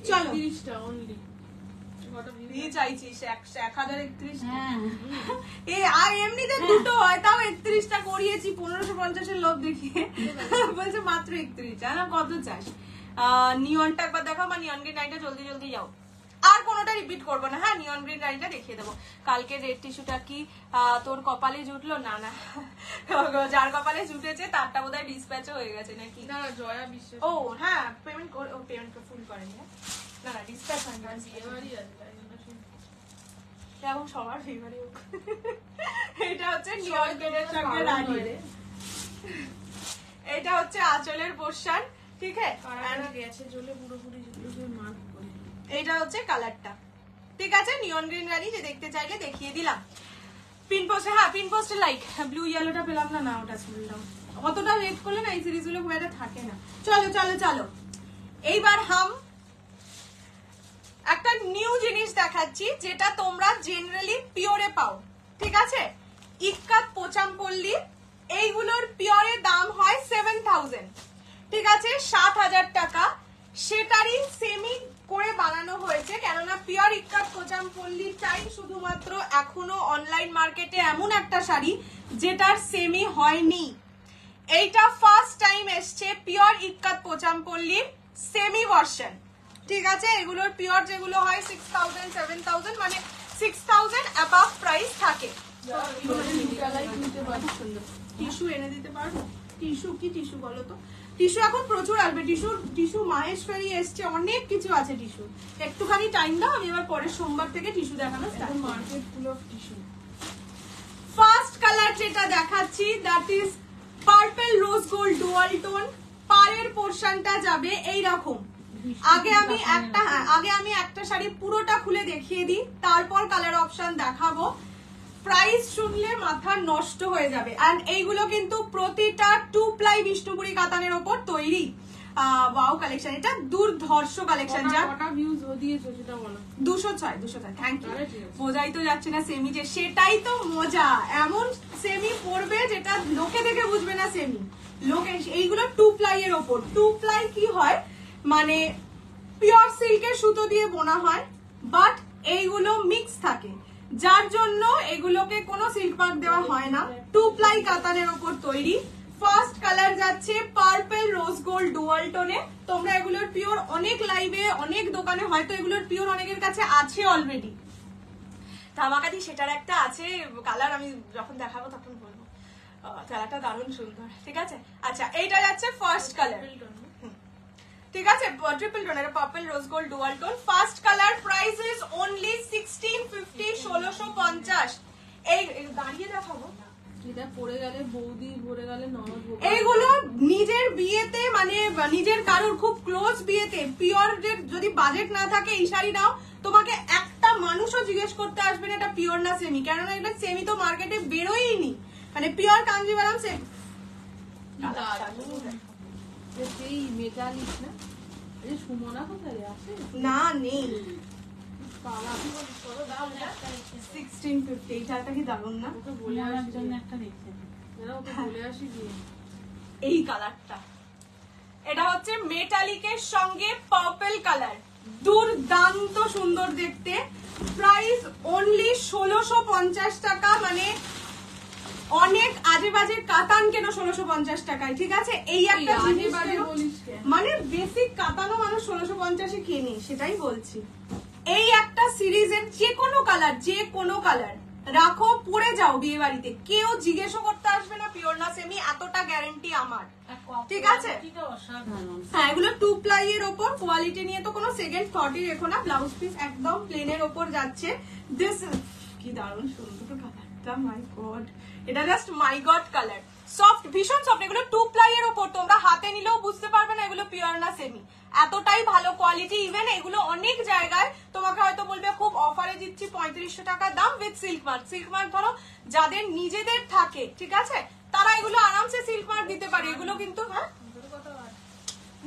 চলো 30টা অনলি। চাইছিস 1031। এমনিতে দুটো হয়, তাও 31টা করিয়েছি 1550 লোভ দেখিয়ে। বলছে মাত্র 31, না কত চাস। নিয়নটা একবার দেখাও, বা নিয়ন গ্রিন লাইনটা জলদি জলদি যাও। আর কোনোটা রিপিট করবো না। হ্যাঁ নিয়ন গ্রিন লাইনটা দেখিয়ে দেবো। কালকে রেড টিস্যুটা কি তোর কপালে জুটলো? না না, যার কপালে জুটেছে তারটা বোধহয় ডিসপ্যাচও হয়ে গেছে নাকি। না জয়া বিশ্বাস। ও হ্যাঁ পেমেন্ট ফুল করেনি। না না ডিসপ্যাচ হয়নি, এখন সবার ফেভারি হোক। এটা হচ্ছে নিয়ন গ্রিনের সঙ্গে রানী, এটা হচ্ছে আঁচলের পোর্শন, ঠিক আছে। এইটা হচ্ছে কালারটা, ঠিক আছে। নিয়ন গ্রিন রানী যে দেখতে চাইলে দেখিয়ে দিলাম। পিন পোস্টে, হ্যাঁ পিন পোস্টে লাইক ব্লু ইয়েলোটা পেলাম না, না ওটা শুনলাম। অতটা রেড করলে না এই সিরিজগুলো খুব একটা থাকে না। চলো চলো চলো এইবার একটা নিউ জিনিস দেখাচ্ছি, যেটা তোমরা জেনারেলি পিওরে পাও, ঠিক আছে। ইক্কাত পোচামপল্লী, এইগুলোর পিওরের দাম হয় 7000, ঠিক আছে, 7000 টাকা। সেটারই সেমি করে বানানো হয়েছে, কেননা পিওর ইক্কাত পোচামপল্লীর টাইম শুধুমাত্র এখনো অনলাইন মার্কেটে এমন একটা শাড়ি যেটার সেমি হয়নি। এইটা ফার্স্ট টাইম এসছে পিওর ইক্কাত পোচামপল্লীর সেমি ভার্সন, ঠিক আছে। এগুলোর পিওর যেগুলো হয় 6000 7000 মানে 6000 অ্যাবাভ প্রাইস থাকে। টিস্যু এনে দিতে পারবো? টিস্যু কি টিস্যু বলো তো? টিস্যু এখন প্রচুর আসবে। টিস্যু মাহেশ্বরী এসছে, অনেক কিছু আছে টিস্যু। একটুখানি টাইম দাও, আমি এবার পরের সোমবার থেকে টিস্যু দেখানো start. Market full of tissue. First colour যেটা দেখাচ্ছি that is purple rose gold dual tone. পাড়ের পোরশনটা যাবে এইরকম। আগে আমি একটা শাড়ি পুরোটা খুলে দেখিয়ে দিই, তারপর কালার অপশন দেখাবো। প্রাইস শুনলে মাথা নষ্ট হয়ে যাবে। এন্ড এইগুলো কিন্তু প্রতিটা 2 প্লাই বিষ্ণুপুরি কাতানের ওপর তৈরি। ওয়াও কালেকশন, এটা দুর্ধর্ষ কালেকশন। যা কটা ভিউজ দিয়েছো সেটা বলো। 206 থ্যাংক ইউ। বোঝাই তো যাচ্ছে না সেমি যে, সেটাই তো মজা। এমন সেমি পরবে যেটা লোকে দেখে বুঝবে না সেমি। লোকে এইগুলো 2 প্লাই এর ওপর। 2 প্লাই কি হয় মানে পিওর সিল্কের সুতো দিয়ে বোনা হয়, বাট এইগুলো মিক্স থাকে, যার জন্য এগুলোকে কোনো সিল্ক মার্ক দেওয়া হয় না। 2 প্লাই কাতানের ওপর তৈরি। ফার্স্ট কালার যাচ্ছে পার্পল রোজ গোল্ড ডুয়াল টোনে। তোমরা এগুলোর পিওর অনেক লাইভে অনেক দোকানে হয়তো এগুলোর পিওর অনেকের কাছে আছে অলরেডি। ধামাকাতি সেটার একটা আছে কালার, আমি যখন দেখাবো তখন বলবো। কালারটা দারুণ সুন্দর, ঠিক আছে। আচ্ছা এইটা যাচ্ছে ফার্স্ট কালার, ঠিক আছে, ট্রিপল টোন, এটা purple rose gold dual tone. First colour, price is only 1650, 1650। এই দাঁড়িয়ে দেখাবো, এটা পরে গেলে বৌদি, পরে গেলে ননদ। এইগুলো নিজের বিয়েতে মানে নিজের কারোর খুব ক্লোজ বিয়েতে পিওর, যদি বাজেট না থাকে এই শাড়ি নাও, তোমাকে একটা মানুষও জিজ্ঞেস করতে আসবে না এটা পিওর না সেমি, কেননা এটা সেমি তো মার্কেটে বেরোয়নি, মানে পিওর কাঞ্জিভারাম সেমি। সেই মেটালিক না, এই সুমনা কোথায় আছে? না নেই। পালা কি বলিস, কত দাম এটা? 1650। এই শাড়িটা কি দারুণ না? ওকে বলে আসার জন্য একটা দেখতে, ওকে বলে আসি গিয়ে। এই কালারটা, এটা হচ্ছে মেটালিকের সঙ্গে পার্পল কালার, দুর্দান্ত সুন্দর দেখতে। প্রাইস অনলি 1650 টাকা, মানে অনেক আজে বাজে কাতান কেন 1650 টাকায়, ঠিক আছে। এই একটা জিনিস মানে বেসিক কাতানো মানুষ 1650-এ কেনে, সেটাই বলছি। এই একটা সিরিজের যে কোনো কালার রাখো, পরে যাও বিয়ে বাড়িতে, কেউ জিজ্ঞেসও করতে আসবে না পিওর না সেমি, এতটা গ্যারান্টি আমার, ঠিক আছে। হ্যাঁ, এগুলো 2 প্লাই এর ওপর, কোয়ালিটি নিয়ে তো কোনো সেকেন্ড থটই রেখো না। ব্লাউজ পিস একদম প্লেনের ওপর যাচ্ছে। দিস কি দারুণ সুন্দর কালারটা, মাই গড, এটা just my god colour. Soft, ভীষণ সফট। এগুলো 2 প্লাই এর ওপর, তোমরা হাতে নিলেও বুঝতে পারবে না এগুলো পিওর না সেমি, এতটাই ভালো কোয়ালিটি। ইভেন এগুলো অনেক জায়গায় তোমাকে হয়তো বলবে খুব অফারে দিচ্ছি 3500 টাকা দাম with silk mark. Silk mark ধরো যাদের নিজেদের থাকে, ঠিক আছে, তারা এগুলো আরামসে সিল্ক মার্ক দিতে পারে। এগুলো কিন্তু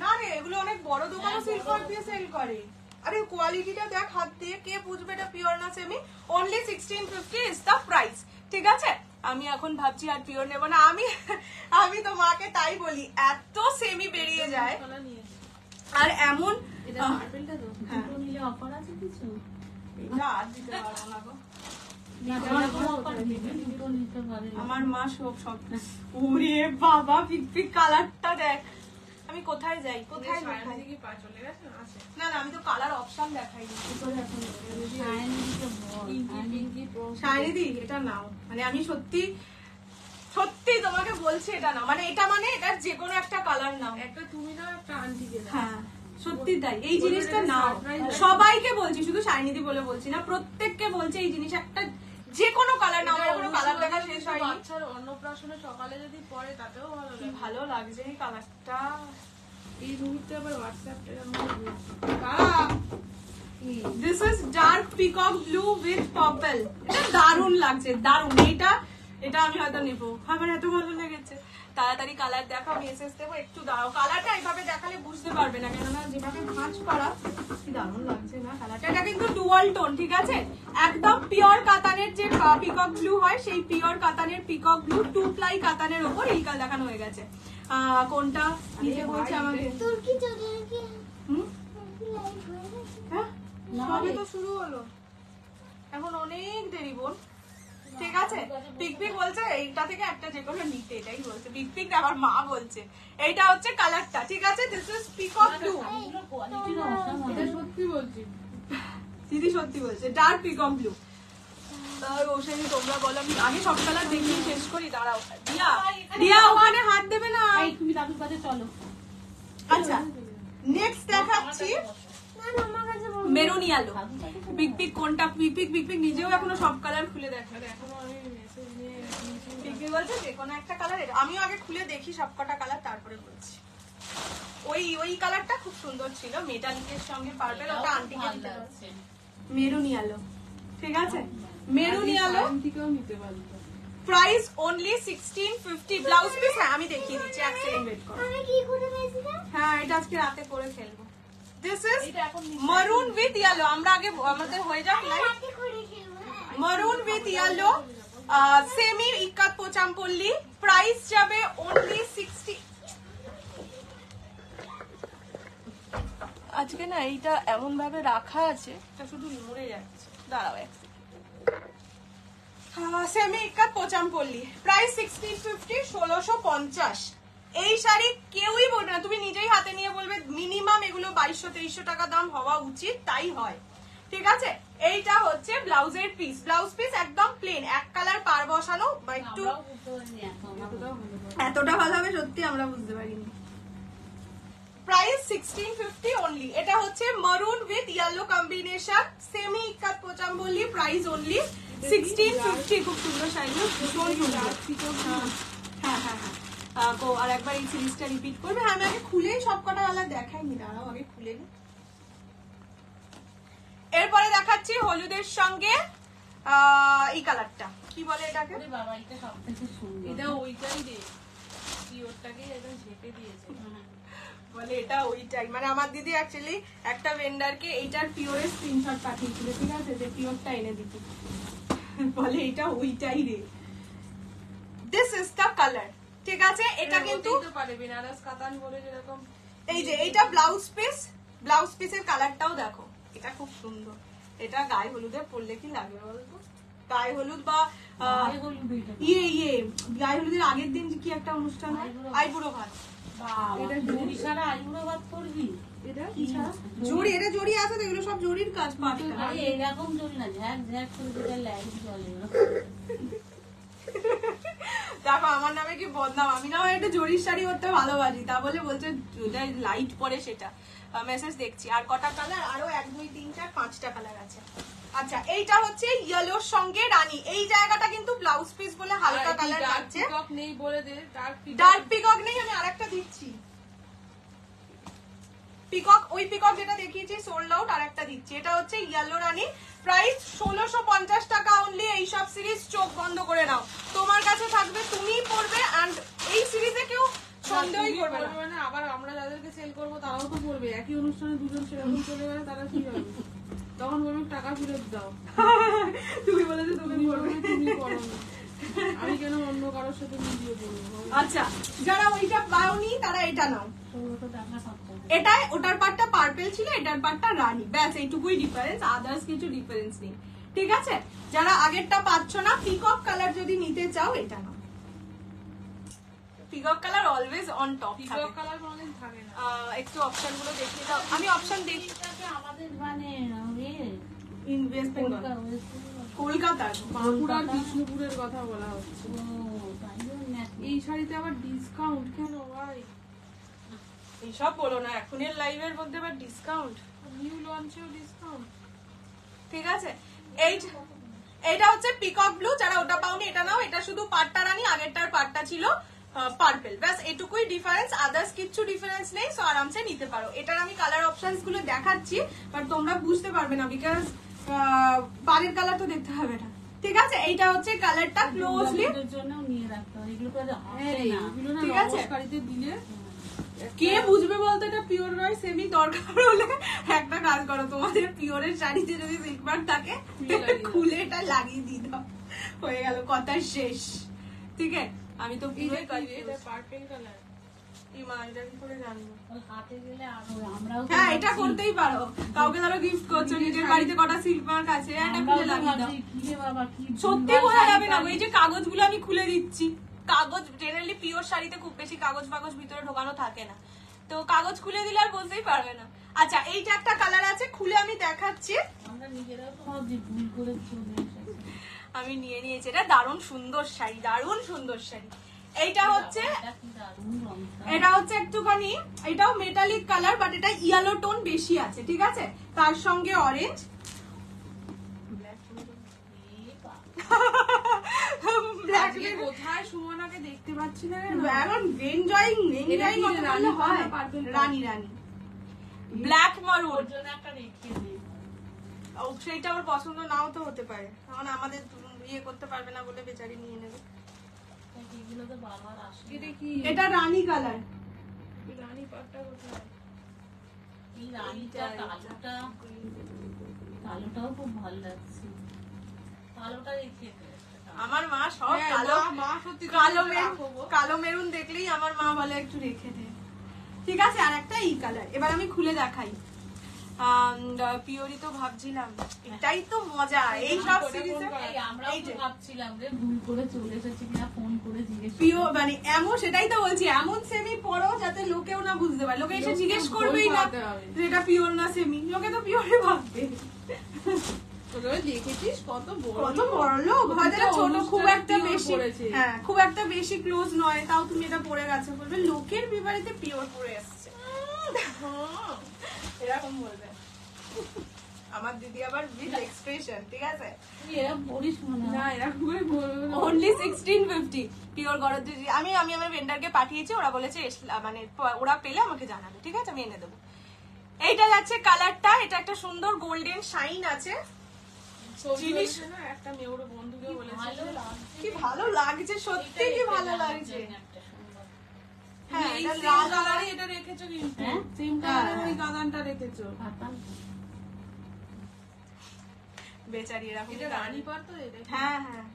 না রে, এগুলো অনেক বড় দোকানে সিল্ক মার্ক দিয়ে সেল করে। আরে কোয়ালিটিটা দেখ হাত দিয়ে, কে বুঝবে এটা পিওর না semi. Only 1650 is the price, ঠিক আছে। আমি এখন ভাবছি আর পিওর নেব না। আমি তো মাকে তাই বলি, এত সেমি বেরিয়ে যায়। আর এমন আমার মা সব ওরে বাবা, পিক কালারটা দেখ। আমি কোথায় যাই, কোথায় না, আমি তো কালার অপশন দেখাই। শাইনিদি এটা নাও, মানে আমি সত্যি তোমাকে বলছি এটা নাও, মানে এটার যে কোনো একটা কালার নাও। একটা তুমি নাও, একটা আন্টিকে নাও। হ্যাঁ সত্যি তাই, এই জিনিসটা নাও। সবাইকে বলছি, শুধু শাইনিদি বলে বলছি না, প্রত্যেককে বলছি এই জিনিস একটা যে কোনো কালার নাও। আমার কোনো কালার দেখা শেষ হয়নি। বাচ্চার অন্নপ্রাশনে সকালে যদি পরে তাতেও ভালো লাগছে এই কালারটা। এই মুহূর্তে আবার হোয়াটসঅ্যাপটা this is dark peacock blue with purple. এটা দারুণ লাগছে, দারুণ। এটা আমি হয়তো নেবো, আমার এত ভালো লেগেছে। তাড়াতাড়ি কালার দেখো, আমি এসএস দেবো, একটু দাঁড়াও। কালারটা এইভাবে দেখালে বুঝতে পারবে না, কেননা যেভাবে ভাঁজ করা, কি দারুণ লাগছে না কালারটা। এটা কিন্তু ডুয়াল টোন, ঠিক আছে, একদম পিওর কাতানের যে পিকক ব্লু হয়, সেই পিওর কাতানের পিকক ব্লু 2 প্লাই কাতানের উপর এই কালার দেখানো হয়ে গেছে। কোনটা নিতে বলছে আমাকে? সবে তো শুরু হলো, এখন অনেক দেরি বোন, ঠিক আছে। পিক বলছে এইটা থেকে একটা যে কোনো নিতে, এটাই বলছে পিক। আমার মা বলছে এইটা হচ্ছে কালারটা, ঠিক আছে। This is peacock blue. সত্যি বলছি, দিদি সত্যি বলছে, ডার্ক পিকক ব্লু। তোমরা বলো, আমি আগে সব কালার দেখিয়ে শেষ করি। দাঁড়াও, দিয়া ওখানে হাত দেবে না, তুমি দাদুর কাছে চলো। আচ্ছা নেক্সট দেখাচ্ছি মেরুন ইয়ালো। পিক কোনটা? পিক নিজেও এখনো সব কালার খুলে দেখে, এখনো আমি মেসেজ নিয়ে পিক বলছে যে কোনো একটা কালার। আমিও আগে খুলে দেখি সব কটা কালার, তারপরে বলছি। ওই কালারটা খুব সুন্দর ছিল, মেটালিকের সঙ্গে পার্পল। ওটা আন্টিকে দিতে পারছে। মেরুন ইয়ালো, ঠিক আছে, মেরুন ইয়ালো থেকেও নিতে পারতো। Price only 1650। ব্লাউজ পিস হ্যাঁ আমি দেখিয়ে দিচ্ছি, এক সেকেন্ড ওয়েট করো। হ্যাঁ এটা আজকে রাতে করে ফেলবো। This is maroon with yellow. আমরা আগে আমাদের হয়ে যাক light. Maroon with yellow, semi ikat Pochampally, price যাবে অনলি 60। আজকে না এইটা এমন ভাবে রাখা আছে এটা শুধু মরে যাচ্ছে, দাঁড়াও এক সেমি ইক্কাত পোচামপল্লি, প্রাইস 1650, 1650। এই শাড়ি কেউই বলবে না, তুমি নিজেই হাতে নিয়ে বলবে মিনিমাম এগুলো 2200-2300 টাকা দাম হওয়া উচিত, তাই হয়। ঠিক আছে, এইটা হচ্ছে ব্লাউজের পিস। ব্লাউজ পিস একদম প্লেন, এক কালার পার বসানো, বা একটু এতটা ভালো হবে সত্যি আমরা বুঝতে পারিনি। Price 1650 only. এটা হচ্ছে maroon with yellow combination, semi ikat Pochampally, price only 1650। খুব সুন্দর শাড়ি, ভীষণ সুন্দর। হ্যাঁ হ্যাঁ হ্যাঁ আর একবার এই সিরিজটা রিপিট করবে। আমি আগে খুলে সব কটা কালার দেখাইনি, দাঁড়াও আগে খুলে নি। এরপরে দেখাচ্ছি হলুদের সঙ্গে এই কালারটা, কি বলে এটাকে? এটা ওইটাই রে, পিওরটাকে একদম ঝেপে দিয়েছে। বলে এটা ওইটাই, মানে আমার দিদি অ্যাকচুয়ালি একটা ভেন্ডারকে এইটার পিওরের স্ক্রিনশট পাঠিয়েছিল, ঠিক আছে, যে পিওরটা এনে দিতে, বলে এটা ওইটাই রে। দিস ইজ দ্য কালার, ঠিক আছে। এটা কিন্তু পারে বেনারস কাতান বলে যেরকম। এই যে এইটা ব্লাউজ পিস, ব্লাউজ পিসের কালারটাও দেখো, এটা খুব সুন্দর। এটা গায়ে হলুদে পরলে কি লাগবে বলতো? গায়ে হলুদ বা ইয়ে গায়ে হলুদের আগের দিন কি একটা অনুষ্ঠান হয়, আইবুড়ো ভাত। জড়ি, এটা জড়ি আছে তো, এগুলো সব জড়ির কাজ। এরকম জড়ি না, ঝ্যাক ঝ্যাক করে লাইট জ্বলে। দেখো আমার নামে কি বদনাম, আমি না একটা জড়ির শাড়ি করতে ভালোবাসি, তা বলে বলছে লাইট পরে সেটা। মেসেজ দেখছি। আর কটা কালার? আরো 1 2 3 4 5টা কালার আছে। আচ্ছা, এইটা হচ্ছে ইয়েলোর সঙ্গে রানী। এই জায়গাটা কিন্তু ব্লাউজ পিস বলে হালকা কালার লাগছে। পিকক নেই বলে দে, ডার্ক পিকক নেই, আমি আরেকটা দিচ্ছি। পিকক, ওই পিকক যেটা দেখিয়েছি সোল্ড আউট, আরেকটা দিচ্ছি। এটা হচ্ছে ইয়েলো রানী, প্রাইস 1650 টাকা অনলি। এই সব সিরিজ চোখ বন্ধ করে নাও, তোমার কাছে থাকবে, তুমিই পরবে। এন্ড এই সিরিজে কেউ সন্দেহই করবে না। আবার আমরা যাদেরকে সেল করবো তারাও তো করবে। একই অনুষ্ঠানে দুজন সেরকম চলে গেলে তারা কি হবে? তখন বলবে টাকা ফেরত দাও। তুমি বলেছো তুমি পরবে, তুমি করো না, আমি কেন অন্য কারোর সাথে ভিডিও করবো? আচ্ছা, যারা ওইটা পাওনি তারা এটা নাও। এটা ওটার পার্টটা পার্পল ছিল, এটার পার্টটা রানী, ব্যাস এইটুকুই ডিফারেন্স, আদার্স কিছু ডিফারেন্স নেই। ঠিক আছে, যারা আগেরটা পাচ্ছ না, পিকক কালার যদি নিতে চাও এটা নাও। Peacock colour always on top থাকে। পিকক কালার কোনোদিন থাকে না। একটু অপশন গুলো দেখিয়ে দাও। আমি অপশন দেখি। আমাদের মানে ওয়েস্ট বেঙ্গল, কলকাতার বাঁকুড়ার বিষ্ণুপুরের কথা বলা হচ্ছে। এই শাড়িতে আবার ডিসকাউন্ট কেন ভাই? এইসব বলো না, এখনের লাইভের মধ্যে আবার ডিসকাউন্ট, নিউ লঞ্চেও ডিসকাউন্ট। ঠিক আছে। এইটা হচ্ছে পিকক ব্লু, যারা ওটা পাওনি এটা নাও। এটা শুধু পাটটা রানী, আগেরটার পাটটা ছিল পার্পল, ব্যাস এটুকুই ডিফারেন্স, আদার্স কিছু ডিফারেন্স নেই। সো আরামসে নিতে পারো। এটার আমি কালার অপশনস গুলো দেখাচ্ছি, বাট তোমরা বুঝতে পারবে না, বিকজ পাড়ের কালার তো দেখতে হবে না। ঠিক আছে, এইটা হচ্ছে কালারটা ক্লোজলি নিয়ে রাখতে হবে, এগুলো ঠিক আছে। শাড়িতে দিলে কে বুঝবে বলতো এটা পিওর নয় সেমি? দরকার হলে একটা কাজ করো, তোমাদের পিওরের শাড়িতে যদি সিলভার থাকে খুলে এটা লাগিয়ে দিয়ে দাও, হয়ে গেল, কথা শেষ। ঠিক আছে, আমি তো পুরোই পার্পল কালার। হ্যাঁ, এটা করতেই পারো। কাউকে ধরো গিফট করছো, নিজের বাড়িতে কটা সিলভার আছে, এটা খুলে লাগিয়ে দাও। সত্যি বোঝা যাবে না। এই যে কাগজগুলো আমি খুলে দিচ্ছি, কাগজ জেনারেলি পিওর শাড়িতে খুব বেশি কাগজ ফাগজ ভিতরে ঢোকানো থাকে না, তো কাগজ খুলে দিলে আর বুঝতেই পারবে না। আচ্ছা, এইটা একটা কালার আছে, খুলে আমি দেখাচ্ছি। আমি নিয়ে নিয়েছি, এটা দারুণ সুন্দর শাড়ি, দারুণ সুন্দর শাড়ি। এইটা হচ্ছে একটুখানি, এটাও মেটালিক কালার, বাট এটা ইয়েলো টোন বেশি আছে। ঠিক আছে, তার সঙ্গে অরেঞ্জ, কোথায় সুমনাকে দেখতে পাচ্ছি না, এখন এনজয়িং হয়। রানী রানী ব্ল্যাক মারুন, সেইটা আমার পছন্দ নাও তো হতে পারে, কারণ আমাদের ইয়ে করতে পারবে না বলে বেচারি নিয়ে নেবে। এগুলো তো বাবার আসে এটা কি এটা রানী কালার। রানী পাটটা কোথায়? এই রানীটা কালোটাও খুব ভালো লাগছে। কালোটা রেখে দে। আমার মা সব হ্যাঁ, কালো মা সত্যি কালো মেরুন দেখলেই আমার মা বলে একটু রেখে দে। ঠিক আছে, আর একটা এই কালার, এবার আমি খুলে দেখাই। পিওরি তো ভাবছিলাম এটাই তো মজা এই সব সিরিজে। আমরাও তো ভাবছিলাম রে ভুল করে চলে এসেছি কিনা, ফোন করে জিজ্ঞেস পিওর মানে এমন, সেটাই তো বলছি, এমন সেমি পরো যাতে লোকেও না বুঝতে পারে। লোকে এসে জিজ্ঞেস করবেই না যে এটা পিওর না সেমি, লোকে তো পিওরই ভাববে। দেখেছিস কত কত বড় লোক, হয়তো এটা ছোট, খুব অনুষ্ঠানে একটা pure বেশি, পরেছে। হ্যাঁ খুব একটা বেশি ক্লোজ নয়, তাও তুমি এটা পরে গেছো, বলবে লোকের বিবাহিতে পিওর পরে এসছে, এরকম বলবে। আমার দিদি আবার উইথ এক্সপ্রেশন, ঠিক আছে। তুই এরা পড়িস মনে না হয়। এরকম করে বলবে না। অনলি 1650 পিওর গরজ। আমি আমার ভেন্ডারকে পাঠিয়েছি, ওরা বলেছে মানে ওরা পেলে আমাকে জানাবে, ঠিক আছে, আমি এনে দেবো। এইটা যাচ্ছে কালারটা, এটা একটা সুন্দর গোল্ডেন শাইন আছে। জিনিস না একটা মেয়ের বন্ধুকে বলেছে ভালো লাগছে। কি ভালো লাগছে, সত্যি কি ভালো লাগছে। একটা সুন্দর। হ্যাঁ এই এটা same লাল কালারই এটা রেখেছো কিন্তু হ্যাঁ? সেম কালারের ওই গাদানটা রেখেছো। পাতা। বেচারি এরকম। এটা রানী পাট তো এটা। হ্যাঁ হ্যাঁ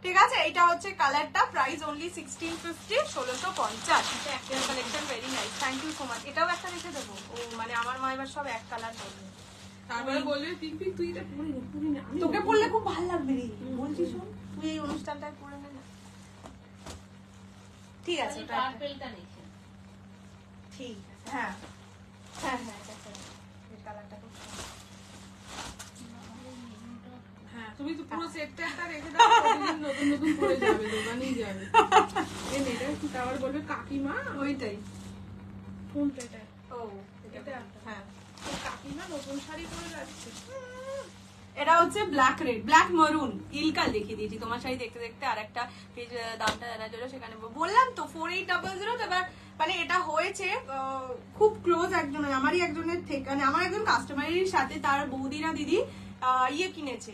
ঠিক আছে, এটা হচ্ছে কালারটা, প্রাইস অনলি 1650, 1650। এটা collection very nice, thank you so much. এটাও একটা রেখে দেবো। ও মানে আমার মা এবার সব এক কালার করবে, তারপরে বলবে পিপি তুই এটা পরে নে আমি তোকে পরলে খুব ভালো লাগবে রে, বলছি শোন, তুই এই অনুষ্ঠানটায় পরে নে না। ঠিক আছে, খালি ওটা একটা। পার্পেলটা রেখে। ঠিক আছে, হ্যাঁ হ্যাঁ হ্যাঁ এটা একটা রাখো। এই কালারটা খুব সুন্দর। হ্যাঁ তুমি তো পুরো সেটটা একটা রেখে দাও, প্রতিদিন নতুন নতুন পরে যাবে, দোকানেই যাবে। এই এটা কি আবার বলবে কাকিমা ওইটাই। কোনটা এটা? ও এটা? হ্যাঁ তো কাকিমা নতুন শাড়ি পরে যাচ্ছে। এটা হচ্ছে ব্ল্যাক রেড, ব্ল্যাক মরুন, ইলকা লিখে দিয়েছি। তোমার শাড়ি দেখতে দেখতে আর একটা পেজ দামটা জানা ছিল, সেখানে বললাম তো 4800। তো এবার মানে এটা হয়েছে খুব ক্লোজ একজন, আমারই একজনের থেকে, মানে আমার একজন কাস্টমারের সাথে তার বৌদিরা দিদি ইয়ে কিনেছে,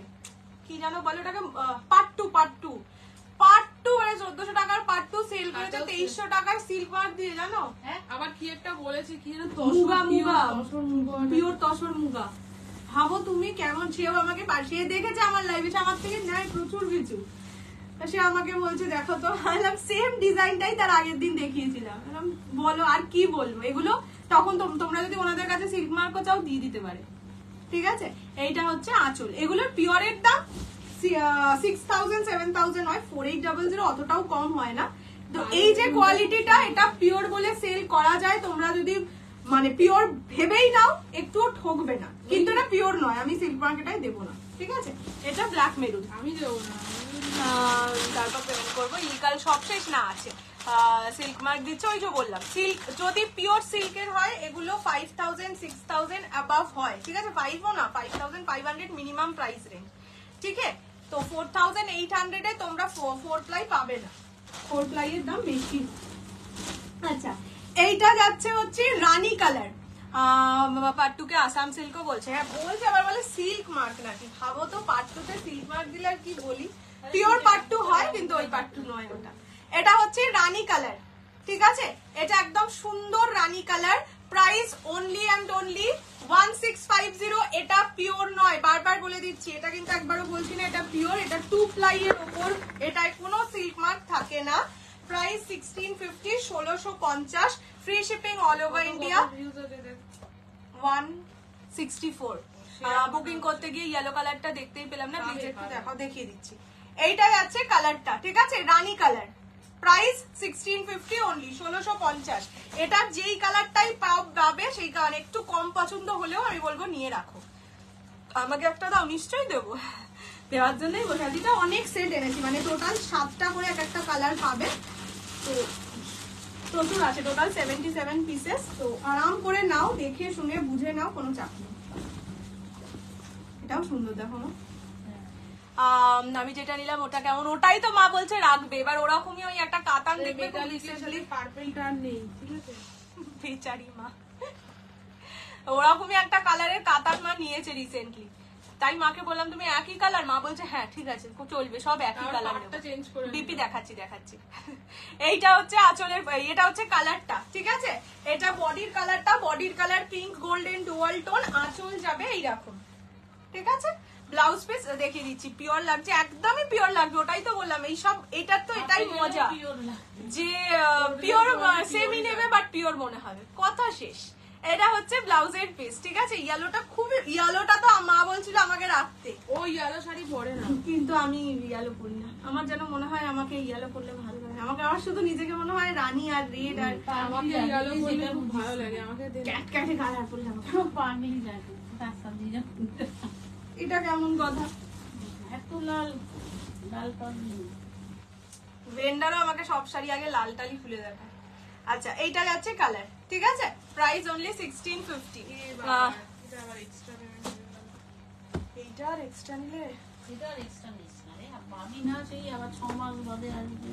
কি জানো বলো ওটাকে, পাট্টু পাট্টু পাট্টু, মানে 1400 টাকার পাট্টু সেল করেছে 2300 টাকার সিল্ক মার্ক দিয়ে, জানো। হ্যাঁ? আবার কি একটা বলেছে কি যেন মুগা মুগা, তসর মুগা পিওর তসর মুগা। ভাবো তুমি কেমন, সেও আমাকে সে দেখেছে আমার লাইভে, আমার থেকে নেয় প্রচুর কিছু, সে আমাকে বলছে দেখো তো, সেম ডিজাইনটাই তার আগের দিন দেখিয়েছিলাম। বলো আর কি বলবো, এগুলো তখন তোমরা যদি ওনাদের কাছে সিল্ক মার্কও চাও দিয়ে দিতে পারে, ঠিক আছে। এইটা হচ্ছে আঁচল, এগুলোর পিওরের দাম 6000 7000 হয়, 4800 অতটাও কম হয় না। তো এই যে কোয়ালিটিটা, এটা পিওর বলে সেল করা যায়, তোমরা যদি মানে পিওর ভেবেই নাও একটুও ঠকবে না, কিন্তু এটা পিওর নয়, আমি সিল্ক মার্কেটাই দেবো না, ঠিক আছে। এটা ব্ল্যাক মেরুন। আমি দেবো না। তারপর পেমেন্ট করবো, ইলকাল সব শেষ না আছে, সিল্ক মার্ক দিচ্ছে, ওই যে বললাম সিল্ক, যদি পিওর সিল্কের হয় এগুলো 5000 6000 অ্যাবাভ হয়, ঠিক আছে। 5ও না, 5500 মিনিমাম প্রাইস রেঞ্জ, ঠিক আছে। তো 4800 এ তোমরা 4 প্লাই পাবে না, 4 প্লাই এর দাম বেশি। আচ্ছা এইটা যাচ্ছে হচ্ছে রানী কালার, পাট্টুকে আসাম সিল্কও বলছে, হ্যাঁ বলছে, আবার বলে সিল্ক মার্ক নাকি। ভাবো তো, পাট্টুতে সিল্ক মার্ক দিলে আর কি বলি, পিওর পাট্টু হয় কিন্তু ওই পাট্টু নয় ওটা। এটা হচ্ছে রানী কালার, ঠিক আছে, এটা একদম সুন্দর রানী colour, price only and only 1650। এটা পিওর নয়, বারবার বলে দিচ্ছি, এটা কিন্তু একবারও বলছি না এটা পিওর, এটা 2 প্লাই এর উপর, এটায় কোনো সিল্ক মার্ক থাকে না। Price 1650, 1650, free shipping all over India. 164 booking করতে গিয়ে ইয়েলো কালারটা দেখতেই পেলাম না, প্লিজ একটু দেখাও, দেখিয়ে দিচ্ছি। এইটাই আছে কালারটা, ঠিক আছে, রানী কালার, প্রাইস 1650 অনলি, 1650। এটা যেই কালারটাই পাবে সেই কারণে একটু কম পছন্দ হলেও আমি বলবো নিয়ে রাখো, আমাকে একটা দাও, নিশ্চয়ই দেবো, দেওয়ার জন্যই বসে আছি। এটা অনেক সেট এনেছি, মানে টোটাল 7টা করে এক একটা কালার পাবে, তো প্রচুর আছে, টোটাল 77 পিসেস। তো আরাম করে নাও, দেখে শুনে বুঝে নাও, কোনো চাপ নেই। এটাও সুন্দর, দেখো না। আমি যেটা নিলাম ওটা কেমন, ওটাই তো মা বলছে রাখবে, এবার ওরকমই ওই একটা কাতান দেখবে, পার্পেলটা আর নেই, ঠিক আছে। বেচারি মা, ওরকমই একটা কালারের কাতান মা নিয়েছে রিসেন্টলি, তাই মাকে বললাম তুমি একই কালার, মা বলছে হ্যাঁ ঠিক আছে চলবে, সব একই তাও কালার পাটটা চেঞ্জ করে বিপি দেখাচ্ছি এইটা হচ্ছে আঁচলের, এটা হচ্ছে কালারটা, ঠিক আছে? এটা বডির কালারটা, বডির colour pink golden dual tone, আঁচল যাবে এইরকম, ঠিক আছে? ব্লাউজ পিস দেখিয়ে দিচ্ছি, পিওর লাগছে, একদমই পিওর লাগবে, ওটাই তো বললাম। এইসব এটার তো এটাই মজা যে পিওর সেমি নেবে বাট পিওর মনে হবে, কথা শেষ। এটা হচ্ছে ব্লাউজের পিস, ঠিক আছে? ইয়েলোটা খুব, ইয়েলোটা তো মা বলছিল আমাকে রাখতে, ও ইয়েলো শাড়ি পরে না, কিন্তু আমি ইয়েলো পরি না। আমার যেন মনে হয় আমাকে ইয়েলো পরলে ভালো লাগে, আমাকে আমার শুধু নিজেকে মনে হয় রানী আর রেড আর আমাকে ইয়েলো পরলে খুব ভালো লাগে, আমাকে ক্যাটক্যাটে কালার পরলে আমাকে পানি লাগে তার সাথে এটা কেমন কথা? এত লাল লাল পানি ভেন্ডারও আমাকে সব শাড়ি আগে লাল টালি খুলে দেখায়। আচ্ছা এইটা যাচ্ছে কালার, ঠিক আছে? Price only 1650। এটা আবার এক্সট্রা পেমেন্ট হয়ে গেল। এইটা আর এক্সট্রা নিলে এটা আর এক্সট্রা নিস না রে, পাবি না সেই আবার 6 মাস বাদে আসবে।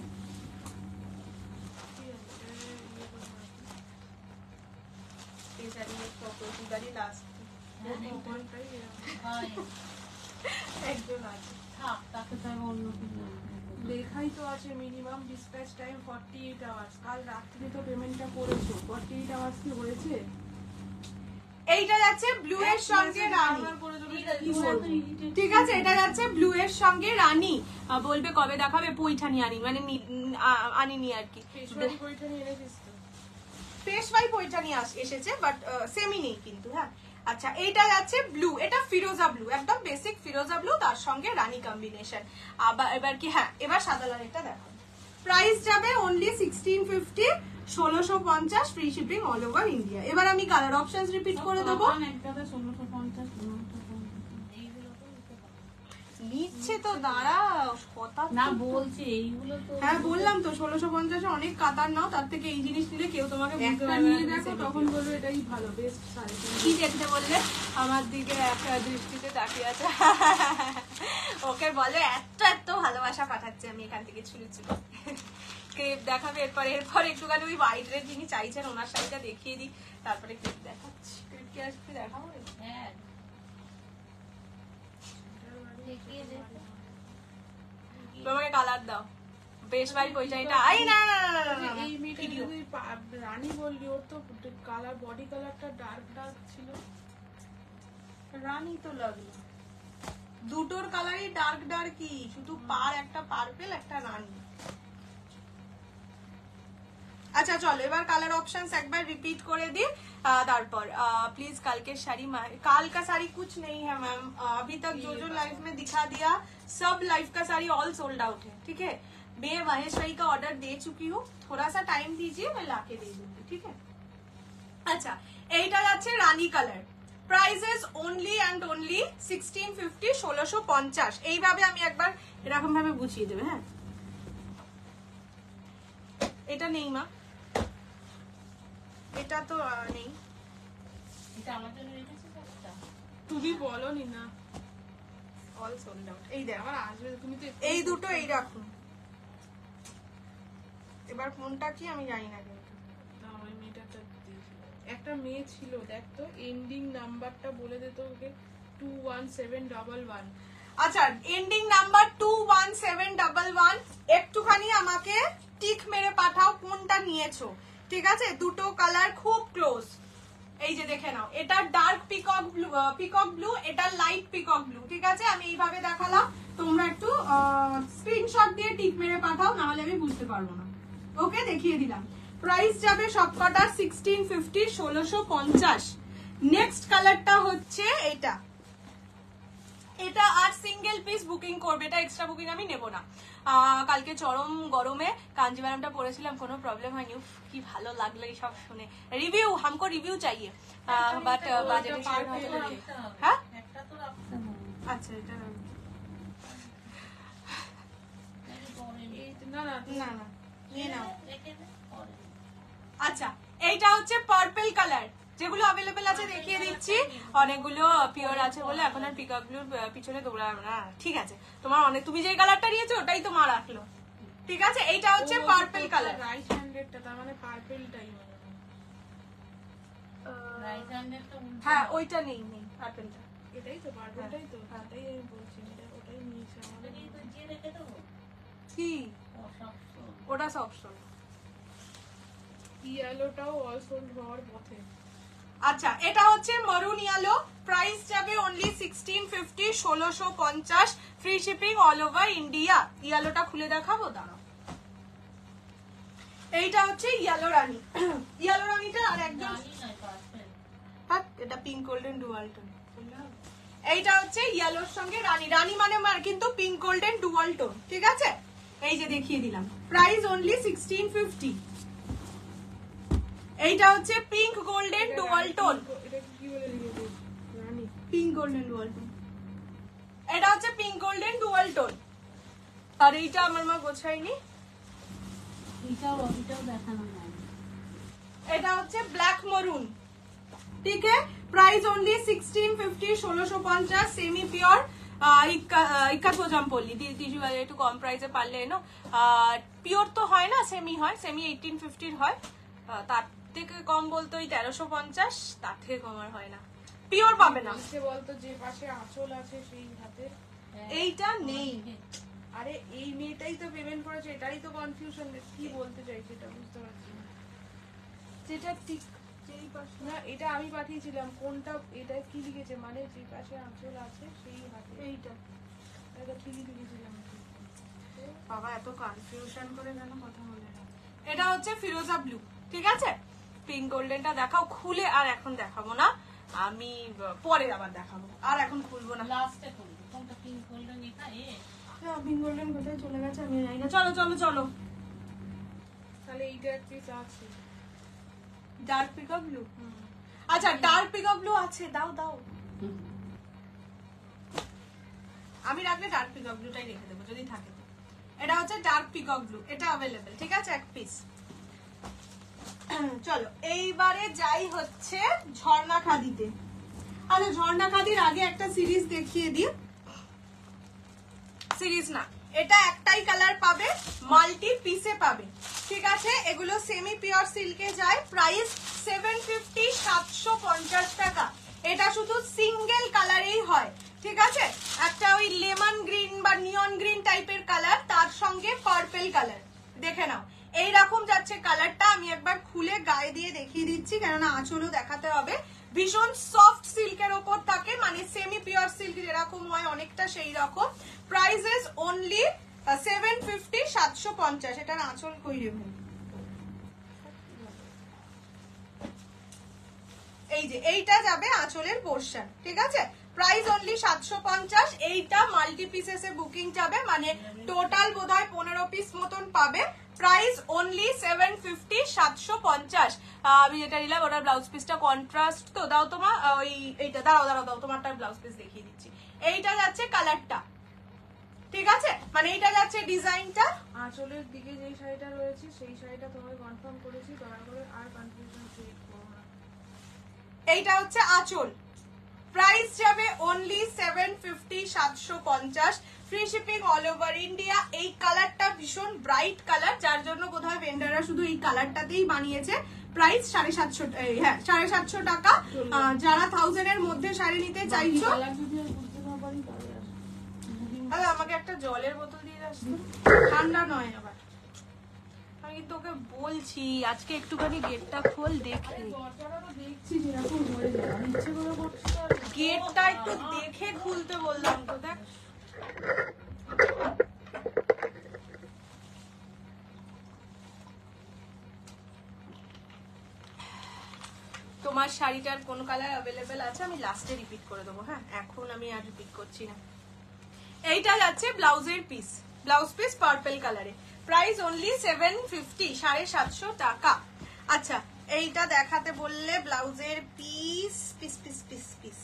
এই শাড়ির প্রতিবারই লাস্ট কোনটাই এরকম। হয় একজন আছে। থাক, তাকে তো আমি অন্য কিছু লেখাই তো আছে মিনিমাম ডিসপ্যাচ টাইম 48 আওয়ার্স। কাল রাত্রে তো পেমেন্টটা করেছো, 48 আওয়ার্স কি হয়েছে? এইটা যাচ্ছে ব্লু এর সঙ্গে রানী, আমার করে দেবে, ঠিক আছে, কি তোমরা বলবো? তো irritate ঠিক আছে? এটা যাচ্ছে ব্লু এর সঙ্গে রানী। বলবে কবে দেখাবে, পৈঠানি আনি মানে আনিনি আর কি, পেশোয়ারি বইটা নিয়ে এনেছিস তো? পেশওয়াই পৈঠানি এসেছে বাট সেমি নেই কিন্তু। হ্যাঁ আচ্ছা, এইটা যাচ্ছে ব্লু, এটা ফিরোজা ব্লু, একদম বেসিক ফিরোজা ব্লু, তার সঙ্গে রানী কম্বিনেশন। আবার এবার কি, হ্যাঁ এবার সাদা লালটা দেখো। প্রাইস যাবে only 1650, 1650 free shipping all over India. এবার আমি কালার অপশনস রিপিট করে দেবো। একটাতে 1650 এইগুলো তো নিতে পারো। নিচ্ছে তো দাঁড়া কথা না বলছি এইগুলো তো হ্যাঁ বললাম তো 1650 অনেক কাতার নাও, তার থেকে এই জিনিস নিলে কেউ তোমাকে বলতে একটা পারবে না নিয়ে যে দেখো, semi তখন pure। বলবে এটাই ভালো, বেস্ট শাড়ি। কি দেখতে বললে? আমার দিকে একটা দৃষ্টিতে তাকিয়ে আছে। ওকে বলে এত এত ভালোবাসা পাঠাচ্ছে আমি এখান থেকে ছুরি ছুরি। ক্রেপ দেখাবে এরপর একটুখানি ওই হোয়াইট রেড যিনি চাইছেন ওনার শাড়িটা দেখিয়ে দিই, তারপরে ক্রেপ দেখাচ্ছি। ক্রেপ কি আজকে দেখাবো? হ্যাঁ দেখিয়ে দে। তোমাকে কালার দাও, বেশ ভাই পয়সাটা। আই না না না না না, এই মেয়েটা ভিডিও যদি রানী বললি, ওর তো কালার বডি কালারটা ডার্ক ডার্ক ছিল। রানী তো লাগলো, দুটোর কালারই ডার্ক ডার্কই, শুধু পার একটা পার্পল একটা রানী। अच्छा चलो এবার কালার ऑप्शंस একবার रिपीट করে दी তারপর प्लीज कल के साड़ी काल का साड़ी कुछ नहीं है मैम अभी तक जो जो लाइव में दिखा दिया सब लाइव का साड़ी ऑल सोल्ड आउट है ठीक है मैं महेश भाई का ऑर्डर दे चुकी हूँ थोड़ा सा टाइम दीजिए मैं लाके दे दूंगी ठीक है अच्छा এইটা যাচ্ছে রানী colour prices only and only 1650 1650 এইভাবে আমি একবার এরকম ভাবে বুঝিয়ে দেব হ্যাঁ এটা নেই মা এটা তো নেই এটা আমার জন্য রেখেছিস একটা তুমি বলোনি না অল সোল্ড আউট এই দেখ আবার আসবে তুমি তো এই দুটো এই রাখুন এবার কোনটা কি আমি জানি না কিন্তু না ওই মেয়েটাটা একটা মেয়ে ছিল দেখ তো এন্ডিং নাম্বারটা বলে দে তো ওকে 21711 আচ্ছা এন্ডিং নাম্বার 21711 একটুখানি আমাকে টিক মেরে পাঠাও কোনটা নিয়েছো ঠিক আছে দুটো কালার খুব ক্লোজ এই যে দেখে নাও এটা ডার্ক পিকক ব্লু এটা লাইট পিকক ব্লু ঠিক আছে আমি এইভাবে দেখালাম তোমরা একটু স্ক্রিনশট দিয়ে টিক মেরে পাঠাও না হলে আমি বুঝতে পারবো না ওকে দেখিয়ে দিলাম প্রাইস যাবে সবকটা 1650 1650 নেক্সট কালারটা হচ্ছে এটা এটা আর সিঙ্গেল পিস বুকিং করবে এটা এক্সট্রা বুকিং আমি নেব না কালকে চরম গরমে কাঞ্জিভারমটা পরেছিলাম কোনো প্রবলেম হয়নি উফ কি ভালো লাগলো এই সব শুনে রিভিউ हमको रिव्यू चाहिए বাট বাজেটের শেয়ার হয়ে গেল হ্যাঁ একটা তো রাখতে হবে আচ্ছা এটা না না না না নিয়ে নাও রেখে দে পরে আচ্ছা এইটা হচ্ছে পার্পল কালার যেগুলো अवेलेबल আছে দেখিয়ে দিচ্ছি অনেকগুলো পিওর আছে বলে এখন আর পিকক ব্লুর পিছনে দৌড়াবো না ঠিক আছে তোমার অনেক তুমি যে কালারটা নিয়েছো ওটাই তো মা রাখলো ঠিক আছে এইটা হচ্ছে পার্পল কালার রাইট হ্যান্ডেডটা তার মানে পার্পলটাই মনে হয় রাইট হ্যান্ডেরটা হ্যাঁ ওইটা নেই নেই পার্পলটা এটাই তো পার্পলটাই তো, ওটাই আমি বলছি, এটা ওটাই নিয়েছে আমাদের। ওটাকে তো দিয়ে রেখে দেবো। কি ও সব তো। ওটা সব শোনো। ইয়েলোটাও অল সোল্ড হওয়ার পথে। আচ্ছা এটা হচ্ছে মারুন ইয়েলো, প্রাইস যাবে only 1650, 1650, free shipping all over India. ইয়েলোটা খুলে দেখাবো, দাঁড়াও। এইটা হচ্ছে ইয়েলো রানী। ইয়েলো রানীটা আর একজন, জানি না পার্পল। এটা পিঙ্ক গোল্ডেন ডুয়াল টোন। এইটা হচ্ছে ইয়েলোর সঙ্গে রানী, রানী মানে কিন্তু পিঙ্ক গোল্ডেন ডুয়াল টোন, ঠিক আছে? এই যে দেখিয়ে দিলাম, প্রাইস অনলি 1650। এইটা হচ্ছে পিঙ্ক গোল্ডেন ডুয়াল টোন, এটা কি বলে লিখেছে? রানী। Pink golden dual tone. এটা হচ্ছে পিঙ্ক গোল্ডেন ডুয়াল টোন। আর এইটা আমার মা গোছায়নি, এটাও দেখানো যায় না। এটা হচ্ছে ব্ল্যাক মরুন, ঠিক আছে? Price only 1650, 1650, semi pure ikat হজাম পল্লি টিস্যু বাজারে একটু কম প্রাইসে পারলে এনো। পিওর তো হয় না, সেমি হয়, সেমি 1850 হয়, তার থেকে কম বলতে ওই 1350, তার থেকে কম আর হয় না, পিওর পাবে না। বলছে বলতো যে পাশে আঁচল আছে সেই হাতে। এইটা নেই, আরে এই মেয়েটাই তো পেমেন্ট করেছে, এটাই তো কনফিউশন, কি বলতে চাইছে এটা বুঝতে পারছি না। যেটা ঠিক যেই পাশে না এটা আমি পাঠিয়েছিলাম, কোনটা এটা কি লিখেছে, মানে যে পাশে আঁচল আছে সেই হাতে, এইটা। এটা ঠিকই লিখেছিলাম। বাবা এত কনফিউশন করে কেন কথা বলে না? এটা হচ্ছে ফিরোজা ব্লু, ঠিক আছে? পিঙ্ক গোল্ডেনটা দেখাও খুলে, আর এখন দেখাবো না, আমি পরে আবার দেখাবো, আর এখন খুলবো না। লাস্টে করবো। কোনটা পিঙ্ক গোল্ডেন এটা পিঙ্ক গোল্ডেন কোথায় চলে গেছে আমি জানি না। চলো চলো চলো, তাহলে এইটা এক পিস আছে। Dark peacock blue. আচ্ছা ডার্ক পিকক ব্লু আছে, দাও দাও। আমি রাখলে ডার্ক পিকক ব্লুটাই রেখে দেবো যদি থাকে তো। এটা হচ্ছে ডার্ক পিকক ব্লু, এটা অ্যাভেলেবেল, ঠিক আছে? এক পিস। চলো এইবারে যাই হচ্ছে ঝর্ণা খাদিতে। আচ্ছা ঝর্ণা খাদির আগে একটা সিরিজ দেখিয়ে দিই। সিরিজ না, এটা একটাই কালার পাবে, মাল্টি পিসে পাবে, ঠিক আছে? এগুলো সেমি পিওর সিল্কে যায়, প্রাইস 750, 750 টাকা। এটা শুধু সিঙ্গেল কালারেই হয়, ঠিক আছে? একটা ওই লেমন গ্রিন বা নিয়ন গ্রিন টাইপের কালার, তার সঙ্গে পার্পল কালার, দেখে নাও এইরকম যাচ্ছে কালারটা। আমি একবার খুলে গায়ে দিয়ে দেখিয়ে দিচ্ছি, কেননা আঁচলও দেখাতে হবে। ভীষণ সফট সিল্কের ওপর থাকে, মানে সেমি পিওর সিল্ক যেরকম হয় অনেকটা সেই রকম। Prices only 750, 750। এটার আঁচল কই রে ভাই? এই যে এইটা যাবে আঁচলের পোর্শন, ঠিক আছে? Price only 750। এইটা মাল্টি পিসেসে বুকিং যাবে, মানে টোটাল বোধহয় 15 পিস মতন পাবে। Price only 750, 750। আমি যেটা নিলাম ওটার ব্লাউজ পিসটা কন্ট্রাস্ট তো, দাও তোমার ওই এইটা, দাঁড়াও দাঁড়াও দাও, তোমারটার ব্লাউজ পিস দেখিয়ে দিচ্ছি। এইটা যাচ্ছে কালারটা, ঠিক আছে? মানে এইটা যাচ্ছে ডিজাইনটা। আঁচলের দিকে যেই শাড়িটা রয়েছে সেই শাড়িটা তোমাকে কনফার্ম করেছি, দয়া করে আর কনফিউশন ক্রিয়েট করো না। এইটা হচ্ছে আঁচল, প্রাইস যাবে only 750, 750, free shipping all over India. এই কালারটা ভীষণ ব্রাইট কালার, যার জন্য বোধহয় ভেন্ডাররা শুধু এই কালারটাতেই বানিয়েছে। প্রাইস 750, হ্যাঁ 750 টাকা। যারা 1000 এর মধ্যে শাড়ি নিতে চাইছো, কালার যদি আর বুঝতে না পারি তাহলে আর আরে আমাকে একটা জলের বোতল দিয়ে দাও, ঠান্ডা নয় আবার। আমি কিন্তু তোকে বলছি আজকে একটুখানি গেটটা খোল দেখি, দরজাটা তো দেখছি যেরকম হয়ে যায়, ইচ্ছে করে করছি তো আর গেটটা একটু দেখে খুলতে বললাম তো। দেখ তোমার শাড়িটার কোন কালার অ্যাভেলেবেল আছে আমি লাস্টে রিপিট করে দেবো, হ্যাঁ এখন আমি আর রিপিট করছি না। এইটা যাচ্ছে ব্লাউজের পিস, ব্লাউজ পিস পার্পল কালারে, প্রাইস অনলি 750, 750 টাকা। আচ্ছা এইটা দেখাতে বললে ব্লাউজের piece piece piece piece piece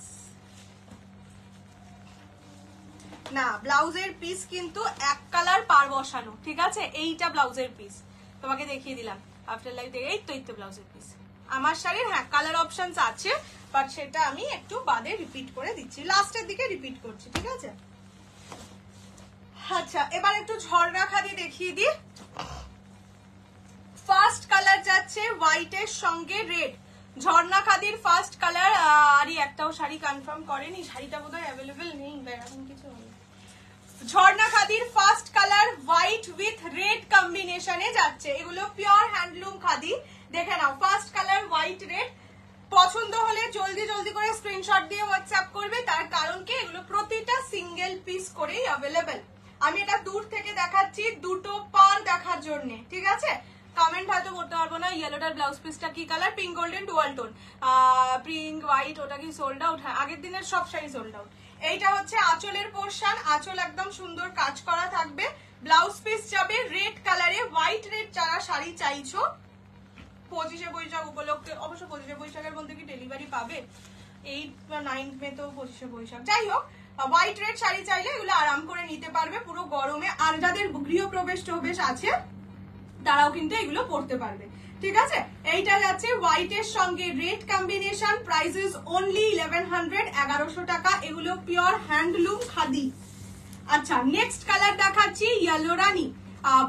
না, ব্লাউজের পিস কিন্তু এক কালার পার বসানো, ঠিক আছে? এইটা ব্লাউজের পিস তোমাকে দেখিয়ে দিলাম আফটার লাইফ দেখে। এই তো ব্লাউজের পিস আমার শাড়ির, হ্যাঁ কালার অপশনস আছে, বাট সেটা আমি একটু বাদে রিপিট করে দিচ্ছি, লাস্টের দিকে রিপিট করছি, ঠিক আছে? আচ্ছা এবার একটু ঝর্ণা খাদি দেখিয়ে দিই। ফার্স্ট কালার যাচ্ছে হোয়াইটের সঙ্গে রেড, ঝর্ণা খাদির ফার্স্ট কালার। আরই একটাও শাড়ি কনফার্ম করেনি, শাড়িটা বোধহয় অ্যাভেলেবেল নেই বা এরকম কিছু হয়নি। ঝর্ণা খাদির first colour white with red কম্বিনেশনে যাচ্ছে, এগুলো পিওর হ্যান্ডলুম খাদি। দেখে নাও, ফার্স্ট কালার হোয়াইট রেড। পছন্দ হলে জলদি জলদি করে স্ক্রিনশট দিয়ে হোয়াটসঅ্যাপ করবে, তার কারণ কি এগুলো প্রতিটা সিঙ্গেল পিস করেই অ্যাভেলেবেল। আমি এটা দূর থেকে দেখাচ্ছি দুটো পার দেখার জন্য, ঠিক আছে? কমেন্ট হয়তো করতে পারবো না। ইয়েলোটার ব্লাউজ পিসটা কি colour? Pink golden dual tone. Pink white, ওটা কি সোল্ড আউট? হ্যাঁ, আগের দিনের সব শাড়ি সোল্ড আউট। এইটা হচ্ছে আঁচলের পোর্শন, আঁচল একদম সুন্দর কাজ করা থাকবে। ব্লাউজ পিস যাবে রেড কালারে, হোয়াইট রেড। যারা শাড়ি চাইছো 25শে বৈশাখ উপলক্ষে, অবশ্য 25শে বৈশাখের মধ্যে কি ডেলিভারি পাবে? 8 বা 9 মে তো 25শে বৈশাখ। যাই হোক, হোয়াইট রেড শাড়ি চাইলে এগুলো আরাম করে নিতে পারবে পুরো গরমে। আর যাদের গৃহপ্রবেশ প্রবেশ আছে তারাও কিন্তু এগুলো পরতে পারবে, ঠিক আছে? এইটা যাচ্ছে হোয়াইট এর সঙ্গে red combination, price is only 1100, 1100 টাকা। এগুলো পিওর হ্যান্ডলুম খাদি। আচ্ছা, নেক্সট কালার দেখাচ্ছি ইয়েলো রানী।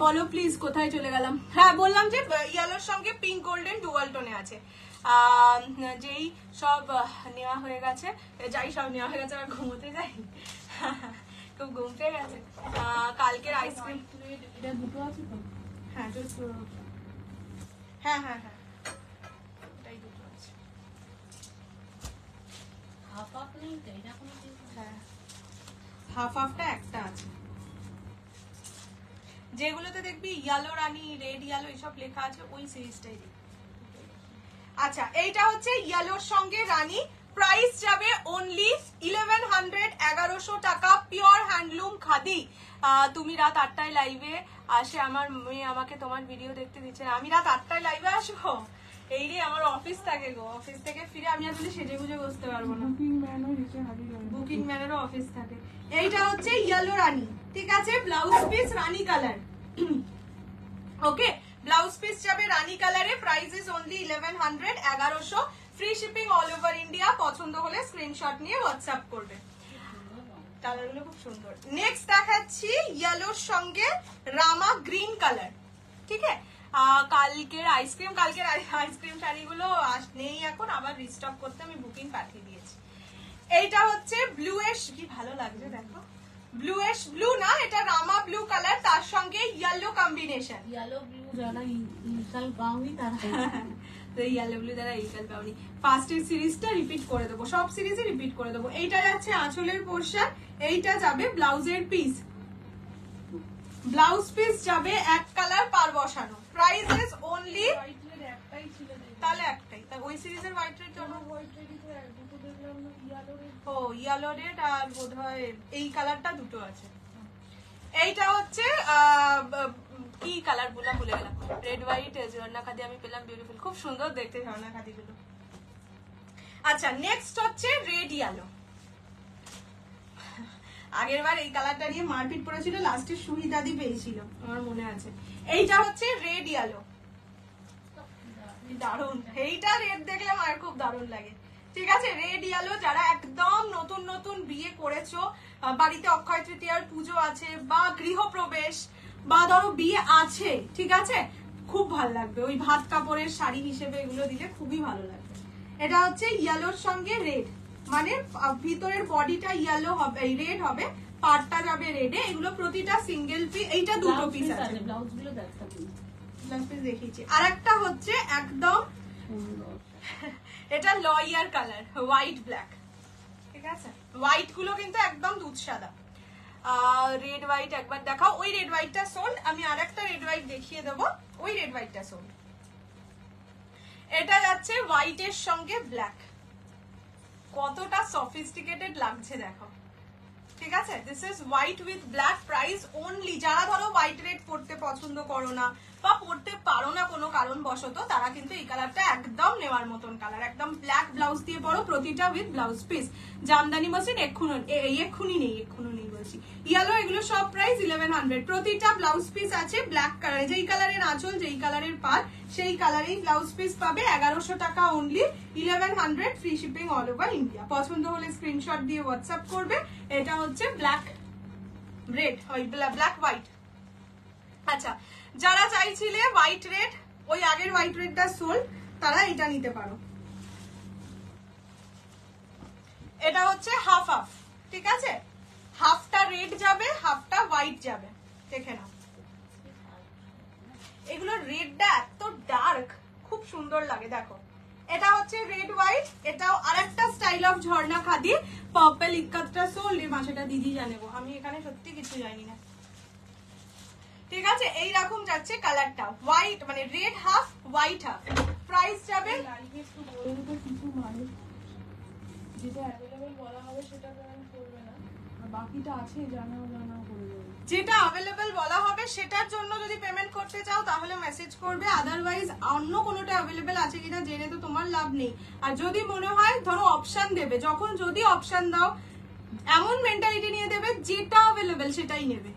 বলো প্লিজ, কোথায় চলে গেলাম? হ্যাঁ, বললাম যে ইয়েলোর সঙ্গে পিঙ্ক গোল্ডেন ডুয়াল টোনে আছে। যেই সব নেওয়া হয়ে গেছে, যাই সব নেওয়া হয়ে গেছে, আর ঘুমোতে যাই, খুব ঘুম পেয়ে গেছে। কালকের আইসক্রিম, এটা দুটো আছে তো? হ্যাঁ হ্যাঁ হ্যাঁ হ্যাঁ, এটাই দুটো আছে। হাফ হাফ নেই তো, এটা কোনো কিছু? হ্যাঁ, হাফ হাফটা একটা আছে। যেগুলোতে দেখবি ইয়েলো রানী, রেড ইয়েলো এসব লেখা আছে, ওই সিরিজটাই দেখবি। আচ্ছা, এইটা হচ্ছে ইয়েলোর সঙ্গে রানী, প্রাইস যাবে অনলি 1100, 1100 টাকা। Pure handloom khadi. তুমি রাত 8টায় লাইভে আসে, আমার মেয়ে আমাকে তোমার ভিডিও দেখতে দিচ্ছে না। আমি রাত 8টায় লাইভে আসবো? এই রে, আমার অফিস থাকে গো, অফিস থেকে ফিরে আমি আসলে সেজে গুজে বসতে পারবো না। বুকিং ম্যানও নিচে হাজির হয়। বুকিং ম্যানেরও অফিস থাকে। এইটা হচ্ছে ইয়েলো রানী, ঠিক আছে? ব্লাউজ পিস রানী কালার। ওকে, ব্লাউজ পিস যাবে রানী কালারে, price is only 1100, 1100। Free shipping all over India. পছন্দ হলে স্ক্রিনশট নিয়ে হোয়াটসঅ্যাপ করবে। কালারগুলো খুব সুন্দর। নেক্সট দেখাচ্ছি ইয়েলোর সঙ্গে রামা গ্রিন কালার, ঠিক আছে? কালকের আইসক্রিম শাড়িগুলো নেই এখন, আবার রিস্টক করতে আমি বুকিং পাঠিয়ে দিয়েছি। এইটা হচ্ছে ব্লুইশ, কি ভালো লাগছে দেখো, ব্লুইশ ব্লু না, এটা রামা ব্লু কালার, তার সঙ্গে ইয়েলো কম্বিনেশন। ইয়েলো ব্লু যারা ইনকাল পাওনি তারা তো ইয়েলো ব্লু দ্বারা ইকাল পাওনি। ফার্স্টের সিরিজটা রিপিট করে দেবো, সব সিরিজে রিপিট করে দেবো। এইটা যাচ্ছে আঁচলের পোর্শন, এইটা যাবে ব্লাউজের পিস। ব্লাউজ পিস যাবে এক কালার পার বসানো। Price is only, white red একটাই ছিল দেখি। তাহলে একটাই, তা ওই সিরিজের হোয়াইট রেড জন্য হোয়াইট রেডই তো দুটো দেখলাম না, ইয়েলো রেড। ও ইয়েলো রেড, আর বোধহয় এই কালারটা দুটো আছে। এইটা হচ্ছে কি কালার বললাম, ভুলে গেলাম। রেড হোয়াইট ঝর্ণা খাদি আমি পেলাম, বিউটিফুল, খুব সুন্দর দেখতে ঝর্ণা খাদি গুলো। আচ্ছা, নেক্সট হচ্ছে রেড ইয়েলো। আগের বার এই কালারটা নিয়ে মারপিট পড়েছিল, লাস্টে সুহিদাদি পেয়েছিল, আমার মনে আছে। এইটা হচ্ছে রেড ইয়েলো, দারুন। এইটা রেড দেখলে আমার খুব দারুন লাগে, ঠিক আছে? রেড ইয়েলো, যারা একদম নতুন নতুন বিয়ে করেছো, বাড়িতে অক্ষয় তৃতীয়ার পুজো আছে, বা গৃহপ্রবেশ, বা ধরো বিয়ে আছে, ঠিক আছে? খুব ভালো লাগবে, ওই ভাত কাপড়ের শাড়ি হিসেবে এগুলো দিলে খুবই ভালো লাগবে। এটা হচ্ছে ইয়েলোর সঙ্গে রেড, মানে ভিতরের বডিটা ইয়েলো হবে, রেড হবে, পাড়টা যাবে রেডে। এগুলো প্রতিটা সিঙ্গেল পিস, এইটা দুটো পিস আছে। ব্লাউজ গুলো দেখাবি ব্লাউজ পিস দেখিয়েছি। আর একটা হচ্ছে একদম সুন্দর, এটা লয়ার কালার, হোয়াইট ব্ল্যাক, ঠিক আছে? হোয়াইট গুলো কিন্তু একদম দুধ সাদা। রেড হোয়াইট একবার দেখাও। ওই রেড হোয়াইটটা সোল্ড, আমি আর একটা রেড হোয়াইট দেখিয়ে দেবো, ওই রেড হোয়াইটটা সোল্ড। এটা যাচ্ছে হোয়াইটের সঙ্গে ব্ল্যাক, কতটা সফিস্টিকেটেড লাগছে দেখো, ঠিক আছে? This is white with black, price only, যারা ধরো হোয়াইট রেড পড়তে পছন্দ করো না বা পড়তে পারো না কোনো কারণবশত, তারা কিন্তু এই কালারটা একদম নেওয়ার মতন কালার। একদম ব্ল্যাক ব্লাউজ দিয়ে পরো, প্রতিটা with blouse piece. Jamdani muslin এক্ষুনি নেই বলছি। ইয়েলো, এগুলো সব প্রাইস 1100। প্রতিটা ব্লাউজ পিস আছে ব্ল্যাক কালারে, যেই কালারের আঁচল, যেই কালারের পাড়, সেই কালারেই ব্লাউজ পিস পাবে। 1100 টাকা only, 1100, free shipping all over India. পছন্দ হলে স্ক্রিনশট দিয়ে হোয়াটসঅ্যাপ করবে। এটা হচ্ছে ব্ল্যাক রেড, ব্ল্যাক হোয়াইট। আচ্ছা, যারা চাইছিলে হোয়াইট রেড, ওই আগের হোয়াইট রেডটা সোল্ড, তারা এটা নিতে পারো। এটা হচ্ছে হাফ হাফ, ঠিক আছে? হাফটা রেড যাবে, হাফটা হোয়াইট যাবে, দেখে নাও। এগুলো রেডটা এত ডার্ক, খুব সুন্দর লাগে, দেখো। এটা হচ্ছে রেড হোয়াইট, এটাও আরেকটা স্টাইল অফ ঝর্ণা খাদি। পার্পল ইক্কাতটা সোল রে মাসেটা দিদি জানে গো, আমি এখানে সত্যি কিছু জানি না, ঠিক আছে? এইরকম যাচ্ছে কালারটা, হোয়াইট মানে red half white half. Price যাবে লাইভে একটু বলে দিতে কিছু মানুষ যেটা অ্যাভেলেবেল বলা হবে সেটা পেমেন্ট করবে না, আর বাকিটা আছে জানাও করে দেবে। যেটা অ্যাভেলেবেল বলা হবে সেটার জন্য যদি পেমেন্ট করতে চাও তাহলে মেসেজ করবে, আদারওয়াইজ অন্য কোনোটা অ্যাভেলেবেল আছে কিনা জেনে তো তোমার লাভ নেই। আর যদি মনে হয় ধরো অপশন দেবে, যখন যদি অপশন দাও এমন মেন্টালিটি নিয়ে দেবে যেটা অ্যাভেলেবেল সেটাই নেবে।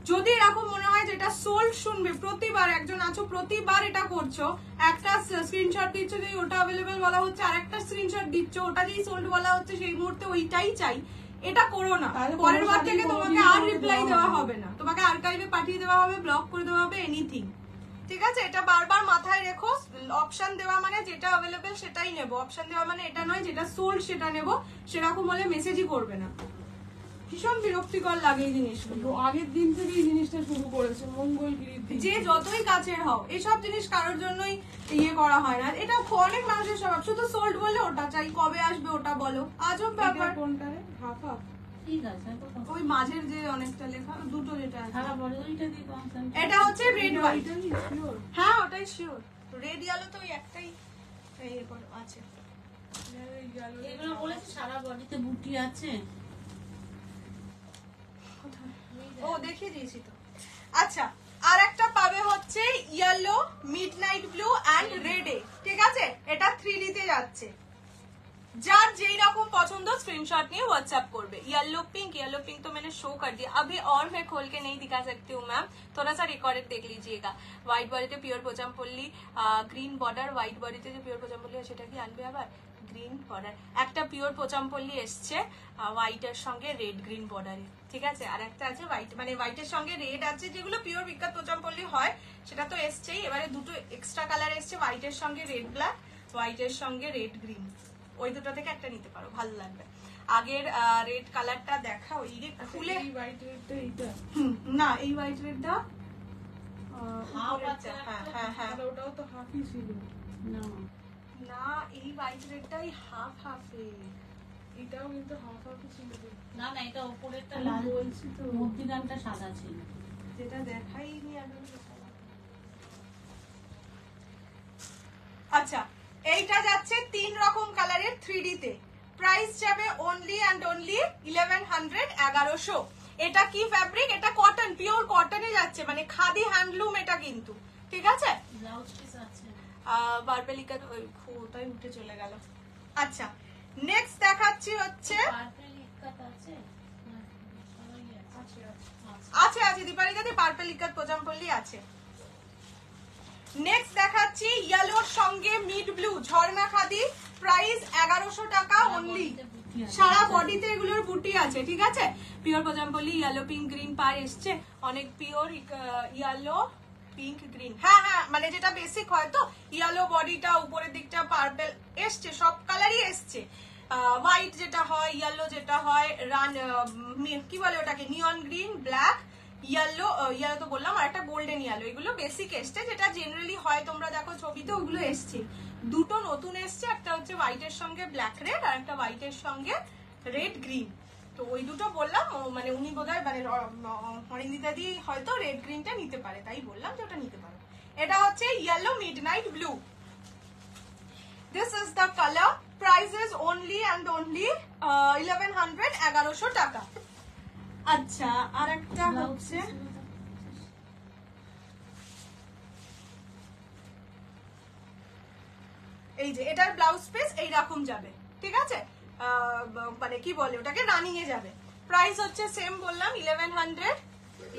যদি এরকম মনে হয় যেটা সোল্ড শুনবে, প্রতিবার একজন আছো প্রতিবার এটা করছো, একটা স্ক্রিনশট দিচ্ছ যে ওটা অ্যাভেলেবেল বলা হচ্ছে, আর একটা স্ক্রিনশট দিচ্ছ ওটা যেই সোল্ড বলা হচ্ছে সেই মুহূর্তে ওইটাই চাই, এটা করো না। পরের বার থেকে তোমাকে আর রিপ্লাই দেওয়া হবে না, তোমাকে আর্কাইভে পাঠিয়ে দেওয়া হবে, ব্লক করে দেওয়া হবে, এনিথিং, ঠিক আছে? এটা বারবার মাথায় রেখো। অপশন দেওয়া মানে যেটা অ্যাভেলেবেল সেটাই নেবো, অপশন দেওয়া মানে এটা নয় যেটা সোল্ড সেটা নেবো, সেরকম হলে মেসেজই করবে না। ভীষণ বিরক্তিকর লাগে এই জিনিসগুলো। আগের দিন থেকে এই জিনিসটা শুরু করেছে মঙ্গলগিরির দিন, যে যতই কাছের হও এইসব জিনিস কারোর জন্যই ইয়ে করা হয় না। এটা অনেক মানুষের স্বভাব, শুধু সোল্ড বললে ওটা চাই, কবে আসবে ওটা বলো, আজব ব্যাপার। কোনটা রে? হাফ হাফ ঠিক আছে তো কত? ওই মাঝের যে অনেকটা লেখা, দুটো যেটা আছে, সারা বড় ওইটা দিয়ে কনসেন্ট্রেট। এটা হচ্ছে রেড হোয়াইট। এটাই শিওর। হ্যাঁ ওটাই শিওর, রেড ইয়েলো তো ওই একটাই ইয়ে করে আছে। এগুলো বলেছে সারা বডিতে বুটি আছে। ও দেখিয়ে দিয়েছি তো। আচ্ছা, আর একটা পাবে হচ্ছে ইয়েলো, মিডনাইট ব্লু এন্ড রেডে, ঠিক আছে? এটা 3D তে যাচ্ছে। যার যেই रकम पसंद स्क्रीनशॉट नहीं व्हाट्सएप करबे। येलो पिंक तो मैंने शो कर दिया, अभी और मैं खोल के नहीं दिखा सकती हूँ मैम, थोड़ा सा रिकॉर्डेड देख लीजिएगा। व्हाइट बॉडीते pure Pochampally, green border, white बॉडीते जो प्योर पोचामपल्ली है সেটা কি আনবে আবার গ্রিন বর্ডার, একটা পিওর পোচামপল্লি এসছে হোয়াইটের সঙ্গে রেড গ্রিন বর্ডারে, ঠিক আছে? আর একটা আছে হোয়াইট মানে হোয়াইটের সঙ্গে রেড আছে, যেগুলো পিওর বিখ্যাত পোচামপল্লি হয় সেটা তো এসছেই। এবারে দুটো এক্সট্রা কালার এসছে, হোয়াইটের সঙ্গে রেড ব্ল্যাক, হোয়াইটের সঙ্গে রেড গ্রিন, ওই দুটো থেকে একটা নিতে পারো, ভালো লাগবে। আগের রেড কালারটা দেখা ওই রে খুলে, এই হোয়াইট রেডটা এইটা না এই হোয়াইট রেডটা হাফ আছে হ্যাঁ হ্যাঁ হ্যাঁ, আর ওটাও তো হাফই ছিল না না এই হোয়াইট রেডটাই হাফ হাফে, এটাও কিন্তু হাফ হাফই ছিল। না না, এটা উপরেরটা লাল বলছি তো, মধ্যিখানটা সাদা ছিল। যেটা দেখাইনি আগে। আচ্ছা, এইটা যাচ্ছে 3 রকম কালারের 3D তে, প্রাইস যাবে অনলি এন্ড অনলি 1100 1100। এটা কি ফ্যাব্রিক? এটা কটন, পিওর কটনে যাচ্ছে, মানে খাদি হ্যান্ডলুম এটা কিন্তু, ঠিক আছে? ব্লাউজ পিস আছে। বারবেলিকা ওই ওটাই উঠে চলে গেল। আচ্ছা, নেক্সট দেখাচ্ছি হচ্ছে পার্পল ইকাত আছে না, সবাই আছে। আছে আছে দীপালিকাতে পার্পল ইকাত পোজামপল্লি আছে। নেক্সট দেখাচ্ছি ইয়েলোর সঙ্গে মিড ব্লু ঝর্ণা খাদি, প্রাইস 1100 টাকা অনলি। সারা বডিতে এগুলোর বুটি আছে, ঠিক আছে? পিওর পোজামপল্লি ইয়েলো পিঙ্ক গ্রিন পার এসছে, অনেক পিওর ইয়েলো পিঙ্ক গ্রিন, হ্যাঁ হ্যাঁ, মানে যেটা বেসিক হয় তো ইয়েলো বডিটা উপরের দিকটা পার্পল এসছে, সব কালারই এসছে। হোয়াইট যেটা হয়, ইয়েলো যেটা হয়, রান কি বলে ওটাকে, নিয়ন গ্রিন, ব্ল্যাক, ইয়েলো, ইয়েলো তো বললাম, আর একটা গোল্ডেন ইয়েলো, এগুলো বেসিক এসছে, যেটা জেনারেলি হয় তোমরা দেখো ছবিতে ওগুলো এসছে। দুটো নতুন এসছে, একটা হচ্ছে হোয়াইটের সঙ্গে ব্ল্যাক রেড, আর একটা হোয়াইটের সঙ্গে রেড গ্রিন। তো ওই দুটো বললাম, মানে উনি বোধহয় মানে অরিন্দিতা দি হয়তো রেড গ্রিনটা নিতে পারে, তাই বললাম যে ওটা নিতে পারো। এটা হচ্ছে yellow midnight blue, this is the colour, price is only and only 1100 1100 টাকা। আচ্ছা, আর একটা হচ্ছে এই যে এটার ব্লাউজ পিস এইরকম যাবে, ঠিক আছে? মানে কি বলে ওটাকে, রানিং এ যাবে। প্রাইস হচ্ছে সেম বললাম 1100।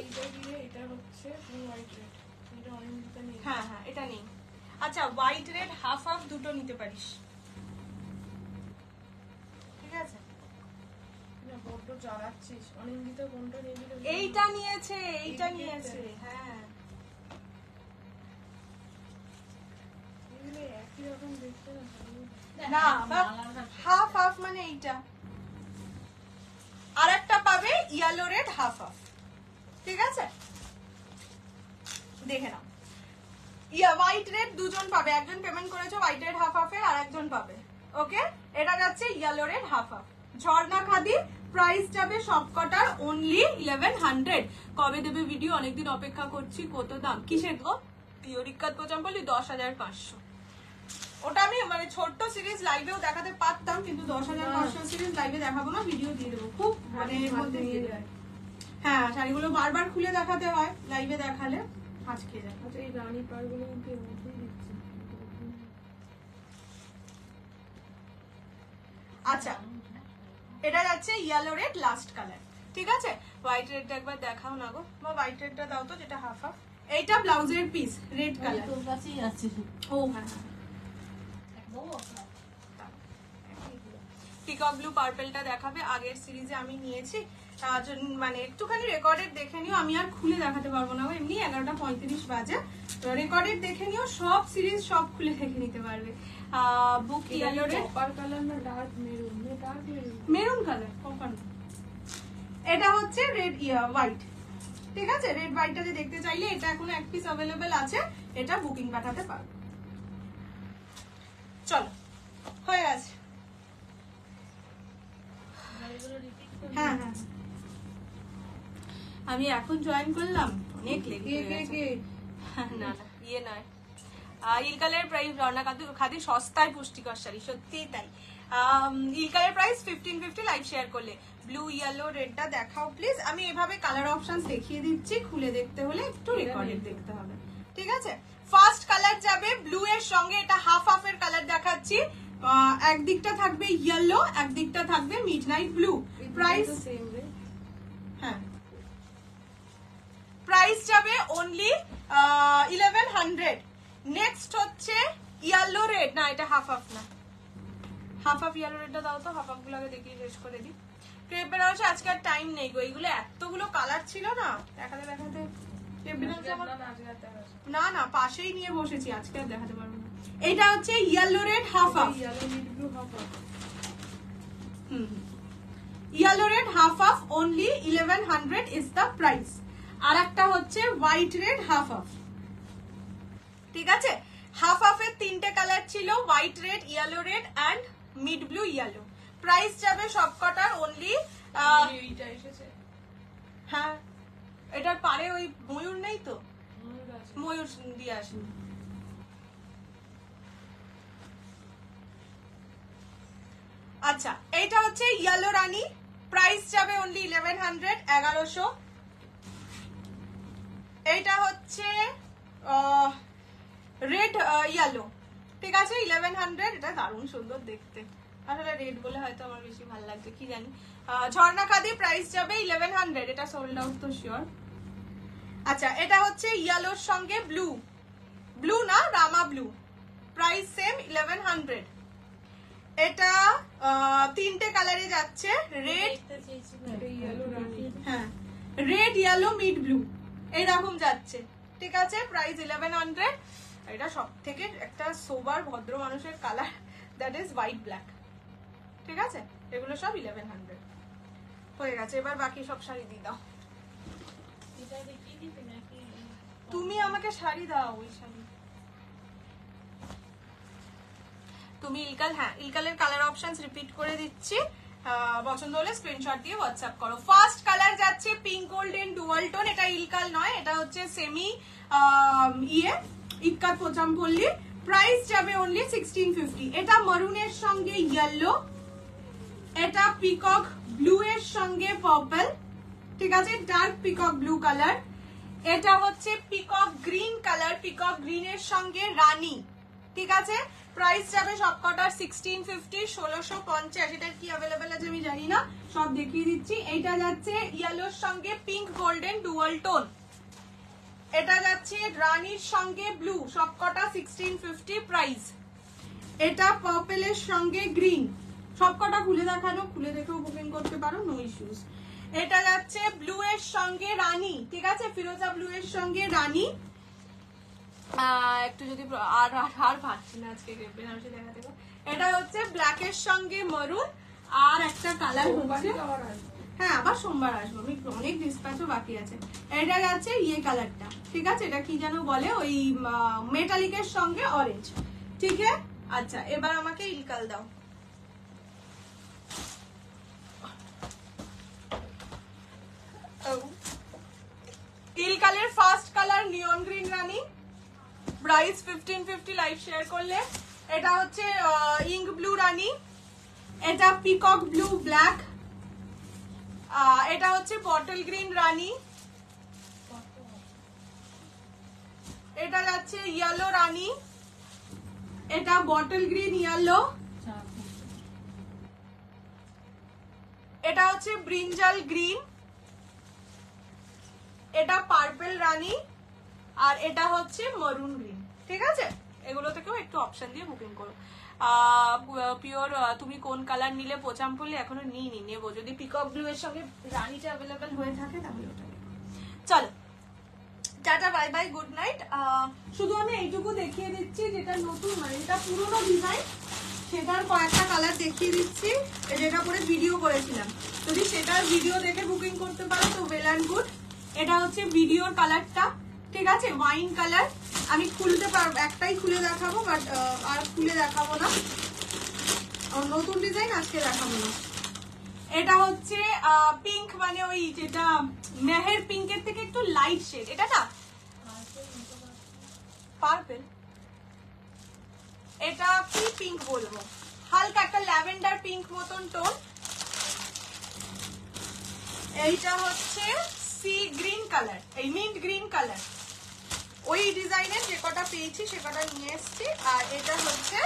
এইটা দিলে এটা হচ্ছে হোয়াইট রেড, এটা অরেঞ্জটা নেই। হ্যাঁ হ্যাঁ, এটা নেই। আচ্ছা, হোয়াইট রেড হাফ হাফ দুটো নিতে পারিস, ঠিক আছে? না বড্ড জ্বালাচ্ছিস, অনিন্দিতা কোনটা নিবি? এইটা নিয়েছে, এইটা নিয়েছে, হ্যাঁ। এগুলো একই রকম দেখতে না, না হাফ হাফ মানে এইটা, হাফ হাফ, ঠিক আছে? দেখে নাও, হোয়াইট রেড দুজন পাবে, একজন পেমেন্ট করেছো হোয়াইট রেড হাফ হাফের, আর একজন পাবে। ওকে, এটা যাচ্ছে ইয়েলো রেড হাফ হাফ। ঝর্ণা খাদি, প্রাইস যাবে সবকটার অনলি 1100। কবে দেবে ভিডিও? অনেকদিন অপেক্ষা করছি। কত দাম? কিসের গো? পিওর ইক্কাত পচাম বলি 10,500। ওটা আমি মানে ছোট্ট সিরিজ লাইভেও দেখাতে পারতাম, কিন্তু 10,500 সিরিজ লাইভে দেখাবো না, ভিডিও দিয়ে দেবো। খুব মানে এর মধ্যে দিয়ে যায়। হ্যাঁ, শাড়িগুলো বারবার খুলে দেখাতে হয়, লাইভে দেখালে আজকে যায়। আচ্ছা, এই রানী পাড়গুলো কিন্তু এর মধ্যেই দিচ্ছে। আচ্ছা, এটা যাচ্ছে ইয়েলো রেড লাস্ট কালার, ঠিক আছে? হোয়াইট রেডটা একবার দেখাও না গো, বা হোয়াইট রেডটা দাও তো, যেটা হাফ হাফ। এইটা ব্লাউজের পিস, রেড কালার। তোর কাছেই আছে। ও হ্যাঁ হ্যাঁ, একদম পিকক ব্লু পার্পলটা দেখাবে। আগের সিরিজে আমি নিয়েছি, মানে একটুখানি রেকর্ডেড দেখে নিও, আমি আর খুলে দেখাতে পারবো না, এমনি 11:35 বাজে। রেকর্ডেড দেখে নিও, সব সিরিজ সব খুলে দেখে নিতে পারবে। বুক ইয়েলো রেড, কপার কালার না dark maroon? Dark maroon, maroon colour কখন। এটা হচ্ছে রেড হোয়াইট, ঠিক আছে? রেড হোয়াইটটা দেখতে চাইলে এটা এখনো এক পিস অ্যাভেলেবেল আছে, এটা বুকিং পাঠাতে পারবে। চলো, হয়ে গেছে। হ্যাঁ হ্যাঁ, আমি এখন জয়েন করলাম, অনেক লেগে গেছে। না না, ইয়ে নয়, ইলকালের প্রাইস, ঝর্ণা খাদি সস্তায় পুষ্টিকর শাড়ি, সত্যিই তাই। ইলকালের প্রাইস 1550 লাইভ শেয়ার করলে। ব্লু ইয়েলো রেডটা দেখাও প্লিজ। আমি এভাবে কালার অপশনস দেখিয়ে দিচ্ছি, খুলে দেখতে হলে একটু রেকর্ডেড দেখতে হবে, ঠিক আছে? ফার্স্ট কালার যাবে ব্লু এর সঙ্গে, এটা হাফ হাফ এর কালার দেখাচ্ছি। একদিকটা থাকবে ইয়েলো, একদিকটা থাকবে মিডনাইট ব্লু। প্রাইস সেম রে? হ্যাঁ, প্রাইস যাবে অনলি 1100। নেক্সট হচ্ছে ইয়েলো রেড, না এটা হাফ হাফ না, হাফ হাফ ইয়েলো রেডটা দাও তো, হাফ হাফ গুলো আগে দেখিয়ে শেষ করে দিই। ক্রেপ বেনারসি আজকে আর টাইম নেই গো, এইগুলো এতগুলো কালার ছিল না, দেখাতে দেখাতে ক্রেপ বেনারসি আমার না না পাশেই নিয়ে বসেছি, আজকে আর দেখাতে পারবো না। এটা হচ্ছে yellow red half half, yellow mid blue half half. Yellow red half half only 1100 is the price. আর একটা হচ্ছে হোয়াইট রেড হাফ হাফ, ঠিক আছে? হাফ হাফের তিনটে কালার ছিল, white red, yellow red and mid blue yellow. Price যাবে সবকটার অনলি, এইটা এসেছে। হ্যাঁ এটার পারে ওই ময়ূর নেই তো, ময়ূর আছে। ময়ূর দিয়ে আসেনি। আচ্ছা, এইটা হচ্ছে ইয়েলো রানী, প্রাইস যাবে অনলি 1100, 1100। এইটা হচ্ছে রেড ইয়েলো, ঠিক আছে? 1100, এটা দারুণ সুন্দর দেখতে, আসলে রেড বলে হয়তো আমার বেশি ভালো লাগছে, কি জানি। ঝর্ণা খাদি, প্রাইস যাবে 1100, এটা সোল্ড আউট তো শিওর। আচ্ছা, এটা হচ্ছে ইয়েলোর সঙ্গে ব্লু, ব্লু না রামা ব্লু, প্রাইস সেম 1100। এটা তিনটে কালারে যাচ্ছে, রেড, ইয়েলো রানী, হ্যাঁ রেড ইয়েলো মিড ব্লু এইরকম যাচ্ছে, ঠিক আছে? প্রাইস 1100। এটা সব থেকে একটা সোবার ভদ্র মানুষের colour, that is white black, ঠিক আছে? এগুলো সব 1100 হয়ে গেছে। এবার বাকি সব শাড়ি দিয়ে দাও, তুমি আমাকে শাড়ি দাও, ওই শাড়ি তুমি ইলকাল, হ্যাঁ ইলকালের কালার অপশনস রিপিট করে দিচ্ছি, পছন্দ হলে স্ক্রিনশট দিয়ে হোয়াটসঅ্যাপ করো। ফার্স্ট কালার যাচ্ছে পিঙ্ক গোল্ডেন ডুয়াল টোন, এটা ইলকাল নয়, এটা হচ্ছে সেমি ইক্কাত পোচামপল্লি। প্রাইস যাবে অনলি 1650। এটা মারুনের সঙ্গে ইয়েলো, এটা পিকক ব্লু এর সঙ্গে পার্পল, ঠিক আছে? Dark peacock blue colour. এটা হচ্ছে peacock green colour, peacock green এর সঙ্গে রানী, ঠিক আছে? প্রাইস যাবে সবকটার 1650, 1650। এটার কি অ্যাভেলেবেল আছে আমি জানি না, সব দেখিয়ে দিচ্ছি। এইটা যাচ্ছে ইয়েলোর সঙ্গে পিঙ্ক গোল্ডেন ডুয়াল টোন, এটা যাচ্ছে রানীর সঙ্গে ব্লু, সবকটা 1650 প্রাইস। এটা পার্পলের সঙ্গে গ্রিন, সবকটা খুলে দেখানো, খুলে দেখেও বুকিং করতে পারো, নো ইস্যুস। এটা যাচ্ছে ব্লু এর সঙ্গে রানী, ঠিক আছে? ফিরোজা ব্লু এর সঙ্গে রানী। একটু যদি আর ভাবছি না আজকে বেনারসি দেখাতে। এটা হচ্ছে ব্ল্যাক এর সঙ্গে মরুন, আর একটা কালার হচ্ছে, হ্যাঁ আবার সোমবার আসবো, আমি অনেক ডিসপ্যাচও বাকি আছে। এটা যাচ্ছে ইয়ে কালারটা, ঠিক আছে, এটা কি যেন বলে, ওই মেটালিকের সঙ্গে অরেঞ্জ, ঠিক আছে। আচ্ছা এবার আমাকে ইলকাল দাও। ইলকালের ফার্স্ট কালার নিয়ন গ্রিন রানী, প্রাইস 1550 লাইভ শেয়ার করলে। এটা হচ্ছে ইঙ্ক ব্লু রানী, এটা পিকক ব্লু ব্ল্যাক, এটা হচ্ছে বটল গ্রিন রানী, এটা যাচ্ছে ইয়েলো রানী, এটা বটল গ্রিন ইয়েলো, এটা হচ্ছে ব্রিঞ্জাল গ্রিন, এটা পার্পল রানী, আর এটা হচ্ছে মরুন গ্রিন, ঠিক আছে। এগুলো থেকেও একটু অপশন দিয়ে বুকিং করো। পিওর তুমি কোন কালার নিলে পোচামপল্লি এখনো নিইনি, নেবো যদি পিকক ব্লু এর সঙ্গে রানীটা অ্যাভেলেবেল হয়ে থাকে তাহলে ওটা নেবো। চলো tata bye bye, good night. শুধু আমি এইটুকু দেখিয়ে দিচ্ছি যেটা নতুন, মানে যেটা পুরোনো ডিজাইন সেটার কয়েকটা কালার দেখিয়ে দিচ্ছি, যেটা করে ভিডিও করেছিলাম। যদি সেটার ভিডিও দেখে বুকিং করতে পারো তো ওয়েল অ্যান্ড গুড। এটা হচ্ছে ভিডিওর কালারটা, ঠিক আছে, ওয়াইন কালার। আমি খুলতে পারবো, একটাই খুলে দেখাবো, বাট আর খুলে দেখাবো না, নতুন ডিজাইন আজকে দেখাবো না। এটা হচ্ছে পিঙ্ক, মানে ওই যেটা মেহের পিঙ্কের থেকে একটু লাইট শেড, এটা না পার্পল, এটা কি পিঙ্ক বলবো, হালকা একটা ল্যাভেন্ডার পিঙ্ক মতন টোন। এইটা হচ্ছে সি গ্রিন কালার, এই মিন্ট গ্রিন কালার, ওই ডিজাইনের যে কটা পেয়েছি সে কটা নিয়ে এসছি। আর এটা হচ্ছে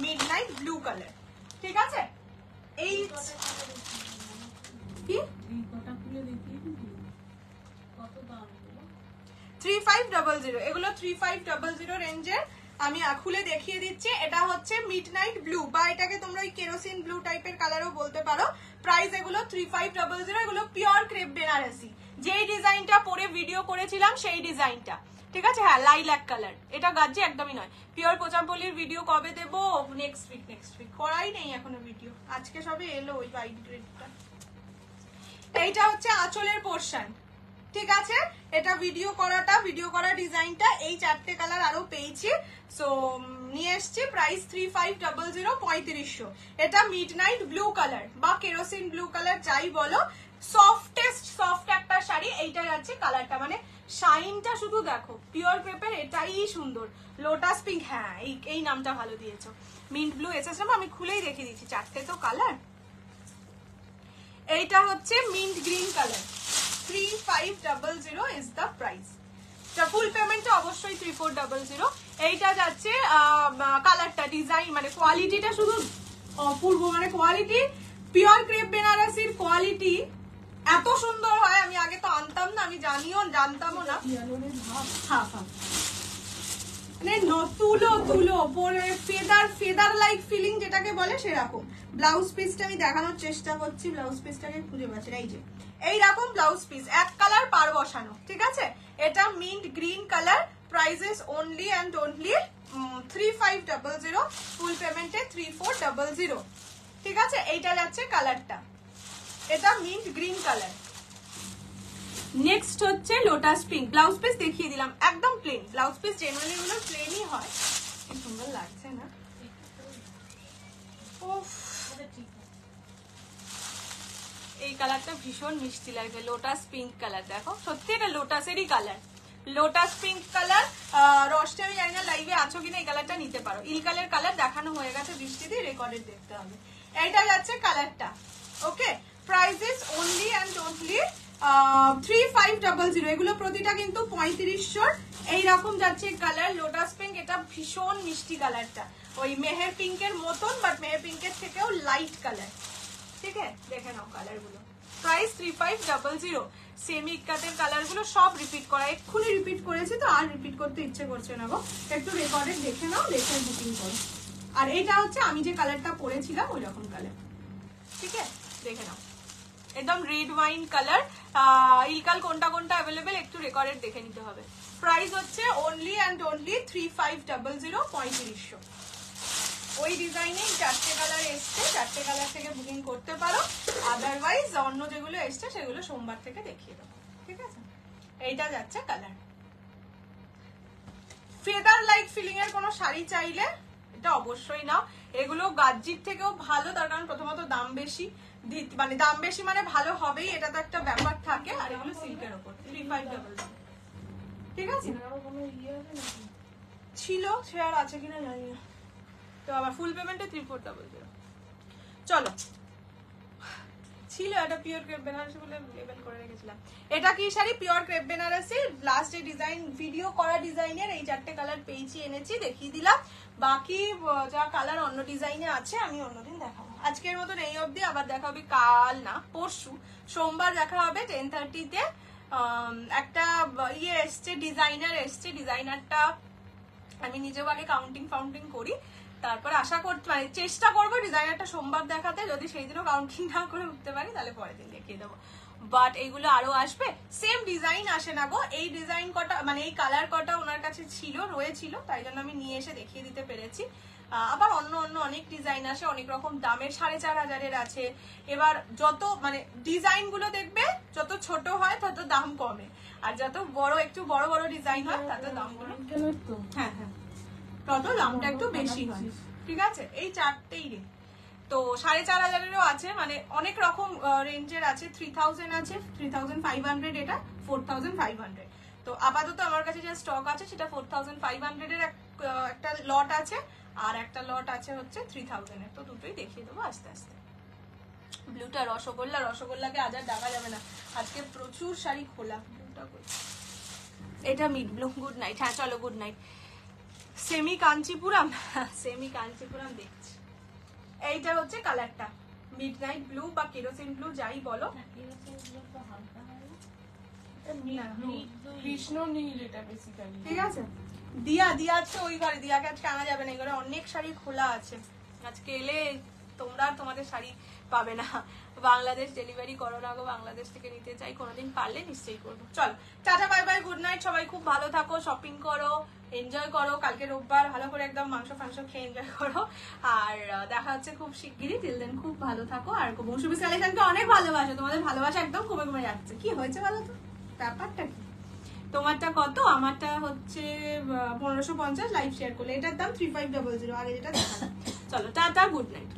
মিডনাইট ব্লু কালার, ঠিক আছে। এই কি 3500, এগুলো 3500 রেঞ্জের। আমি খুলে দেখিয়ে দিচ্ছি। এটা হচ্ছে মিডনাইট ব্লু, বা এটাকে তোমরা ওই কেরোসিন ব্লু টাইপের কালারও বলতে পারো। প্রাইস এগুলো 3500, এগুলো পিওর ক্রেপ বেনারসি, যেই ডিজাইনটা পরে ভিডিও করেছিলাম সেই ডিজাইনটা, ঠিক আছে। হ্যাঁ লাইল্যাক কালার, এটা গাজ্জি একদমই নয়। পিওর পোচামপল্লির ভিডিও কবে দেবো? নেক্সট উইক করাই নেই এখনো ভিডিও, আজকে সবে এলো ওই হোয়াইট ড্রেসটা। এইটা হচ্ছে আঁচলের পোর্শন, ঠিক আছে। এটা ভিডিও করা ডিজাইনটা, এই চারটে কালার আরো পেয়েছি, সো নিয়ে এসছি। প্রাইস 3500, 3500। এটা মিডনাইট ব্লু কালার বা কেরোসিন ব্লু কালার যাই বলো, সফট একটা শাড়ি। এইটা যাচ্ছে কালারটা, মানে শাইনটা শুধু দেখো, পিওর ক্রেপের এটাই সুন্দর। লোটাস পিঙ্ক, হ্যাঁ এই নামটা ভালো দিয়েছো। মিন্ট ব্লু এসেছে, আমি খুলেই দেখিয়ে দিচ্ছি, চারটে তো কালার। এইটা হচ্ছে mint green colour, 3500 is the price. Full পেমেন্টটা অবশ্যই 3400। এইটা যাচ্ছে কালারটা, ডিজাইন মানে কোয়ালিটিটা শুধু অপূর্ব, মানে কোয়ালিটি পিওর ক্রেপ বেনারসির কোয়ালিটি এত সুন্দর হয়। আমি আগে তো আনতাম না, আমি জানতামও না। মানে তুলো পরে ফেদার লাইক ফিলিং যেটাকে বলে সেরকম। ব্লাউজ পিসটা আমি দেখানোর চেষ্টা করছি, ব্লাউজ পিসটাকে খুঁজে পাচ্ছি না। এই যে এইরকম ব্লাউজ পিস, এক কালার পার বসানো, ঠিক আছে। এটা mint green colour, prices only and only 3500, ফুল পেমেন্টে 3400, ঠিক আছে। এইটা যাচ্ছে কালারটা, এটা মিন্ট গ্রিন কালার। নেক্সট হচ্ছে লোটাস পিঙ্ক, ব্লাউজ পিস দেখিয়ে দিলাম, একদম প্লেন ব্লাউজ পিস, জেনারেলি গুলো প্লেনই হয়। কি সুন্দর লাগছে না, এই কালারটা ভীষণ মিষ্টি লাগবে, লোটাস পিঙ্ক কালার। দেখো সত্যি এটা লোটাসেরই কালার, লোটাস পিঙ্ক কালার। রসটা আমি জানি না লাইভে আছো কিনা, এই কালারটা নিতে পারো। ইলকালের কালার দেখানো হয়ে গেছে, বৃষ্টি দিয়ে রেকর্ডেড দেখতে হবে। এইটা যাচ্ছে কালারটা, ওকে। প্রাইসেস অনলি অ্যান্ড অনলি 3500, এগুলো প্রতিটা কিন্তু 3500। এইরকম যাচ্ছে কালার লোটাস পিঙ্ক, এটা ভীষণ মিষ্টি কালারটা, ওই মেহের পিঙ্কের মতন, বাট মেহের পিঙ্কের থেকেও লাইট কালার, ঠিক আছে। দেখে নাও কালার গুলো, প্রাইস 3500। সেমি কাটের কালার গুলো সব রিপিট করা, এক্ষুনি রিপিট করেছি তো আর রিপিট করতে ইচ্ছে করছে না গো। একটু রেকর্ডে দেখে নাও, দেখে বুকিং করো। আর এটা হচ্ছে আমি যে কালারটা পরেছিলাম ওই রকম কালার, ঠিক আছে, দেখে নাও। একদম রেড ওয়াইন কালার। ইলকাল কোনটা অ্যাভেলেবেল একটু রেকর্ডেড দেখে নিতে হবে। প্রাইস হচ্ছে অনলি অ্যান্ড অনলি 3500, 3500। ওই ডিজাইনেই 4টে কালার এসছে, 4টে কালার থেকে বুকিং করতে পারো। আদারওয়াইজ অন্য যেগুলো এসছে সেগুলো সোমবার থেকে দেখিয়ে দেবো, ঠিক আছে? এইটা যাচ্ছে কালার। ফেদার লাইক ফিলিং এর কোনো শাড়ি চাইলে এটা অবশ্যই নাও। এগুলো গাজ্জির থেকেও ভালো, তার কারণ প্রথমত দাম বেশি, মানে দাম বেশি মানে ভালো হবেই, এটা তো একটা ব্যাপার থাকে। আর এগুলো সিল্কের ওপর 3500, ঠিক আছে? আরো কোনো ইয়ে আছে নাকি? ছিল, সে আর আছে কিনা জানি না। তো আবার ফুল পেমেন্টে 3400। চলো, ছিল এটা পিওর ক্রেপ বেনারসি বলে লেবেল করে রেখেছিলাম। এটা কি sari? Pure crepe Banarasi. Last যে ডিজাইন ভিডিও করা ডিজাইনের এই 4টে কালার পেয়েছি, এনেছি, দেখিয়ে দিলাম। বাকি যা কালার অন্য ডিজাইনে আছে আমি অন্যদিন দেখাবো। আজকের মতন এই অবধি, আবার দেখা হবে কাল না পরশু সোমবার দেখা হবে 10:30-তে। একটা ইয়ে এসছে, ডিজাইনার এসছে, ডিজাইনারটা আমি নিজেও আগে কাউন্টিং করি, তারপর আশা করতে মানে চেষ্টা করবো ডিজাইনারটা সোমবার দেখাতে। যদি সেই দিনও কাউন্টিং না করে উঠতে পারি তাহলে পরের দিন দেখিয়ে দেবো। বাট এইগুলো আরো আসবে, সেম ডিজাইন আসে না গো। এই ডিজাইন কটা মানে এই কালার কটা ওনার কাছে ছিল, রয়েছিল, তাই জন্য আমি নিয়ে এসে দেখিয়ে দিতে পেরেছি। আবার অন্য অনেক ডিজাইন আসে, অনেক রকম দামের, 4500-এর আছে। এবার যত মানে ডিজাইন গুলো দেখবে যত ছোট হয় তত দাম কমে, আর যত বড় একটু বড় বড় ডিজাইন হয় তত দামগুলো হ্যাঁ তত দামটা একটু বেশি হয়, ঠিক আছে? এই 4টেই রে। তো 4500-এরও আছে, মানে অনেক রকম রেঞ্জের আছে। 3000 আছে, 3500, এটা 4500। তো আপাতত আমার কাছে যে স্টক আছে সেটা 4500-এর একটা লট আছে, আর একটা লট আছে হচ্ছে 3000-এর। তো দুটোই দেখিয়ে দেবো আস্তে আস্তে। ব্লুটা রসগোল্লাকে আজ আর ডাকা যাবে না, আজকে প্রচুর শাড়ি খোলা। ব্লুটা এটা মিড ব্লু। Good night. হ্যাঁ চলো, গুড নাইট। সেমি কাঞ্চিপুরম দেখছি। এইটা হচ্ছে কালারটা, মিডনাইট ব্লু বা কেরোসিন ব্লু যাই বলো। কৃষ্ণ নীল এটা বেসিক্যালি, ঠিক আছে? দিয়া আজকে ওই ঘরে, দিয়াকে আজকে আনা যাবে না, এই ঘরে অনেক শাড়ি খোলা আছে। আজকে এলে তোমরা তোমাদের শাড়ি পাবে না। বাংলাদেশ ডেলিভারি করো না গো, বাংলাদেশ থেকে নিতে চাই, কোনোদিন পারলে নিশ্চয়ই করবো। চলো, tata, bye bye, good night. সবাই খুব ভালো থাকো, শপিং করো, এনজয় করো। কালকে রোববার, ভালো করে একদম মাংস খেয়ে এনজয় করো। আর দেখা হচ্ছে খুব শিগগিরই। টিল দেন খুব ভালো থাকো। আর মৌসুমী কালেকশনকে অনেক ভালোবাসো, তোমাদের ভালোবাসা একদম কমে যাচ্ছে। কি হয়েছে বলো তো, ব্যাপারটা কি? তোমারটা কত? আমারটা হচ্ছে 1550 লাইভ শেয়ার করলে। এটার দাম 3500 আগে যেটা দেখা। চলো টাটা, গুড নাইট।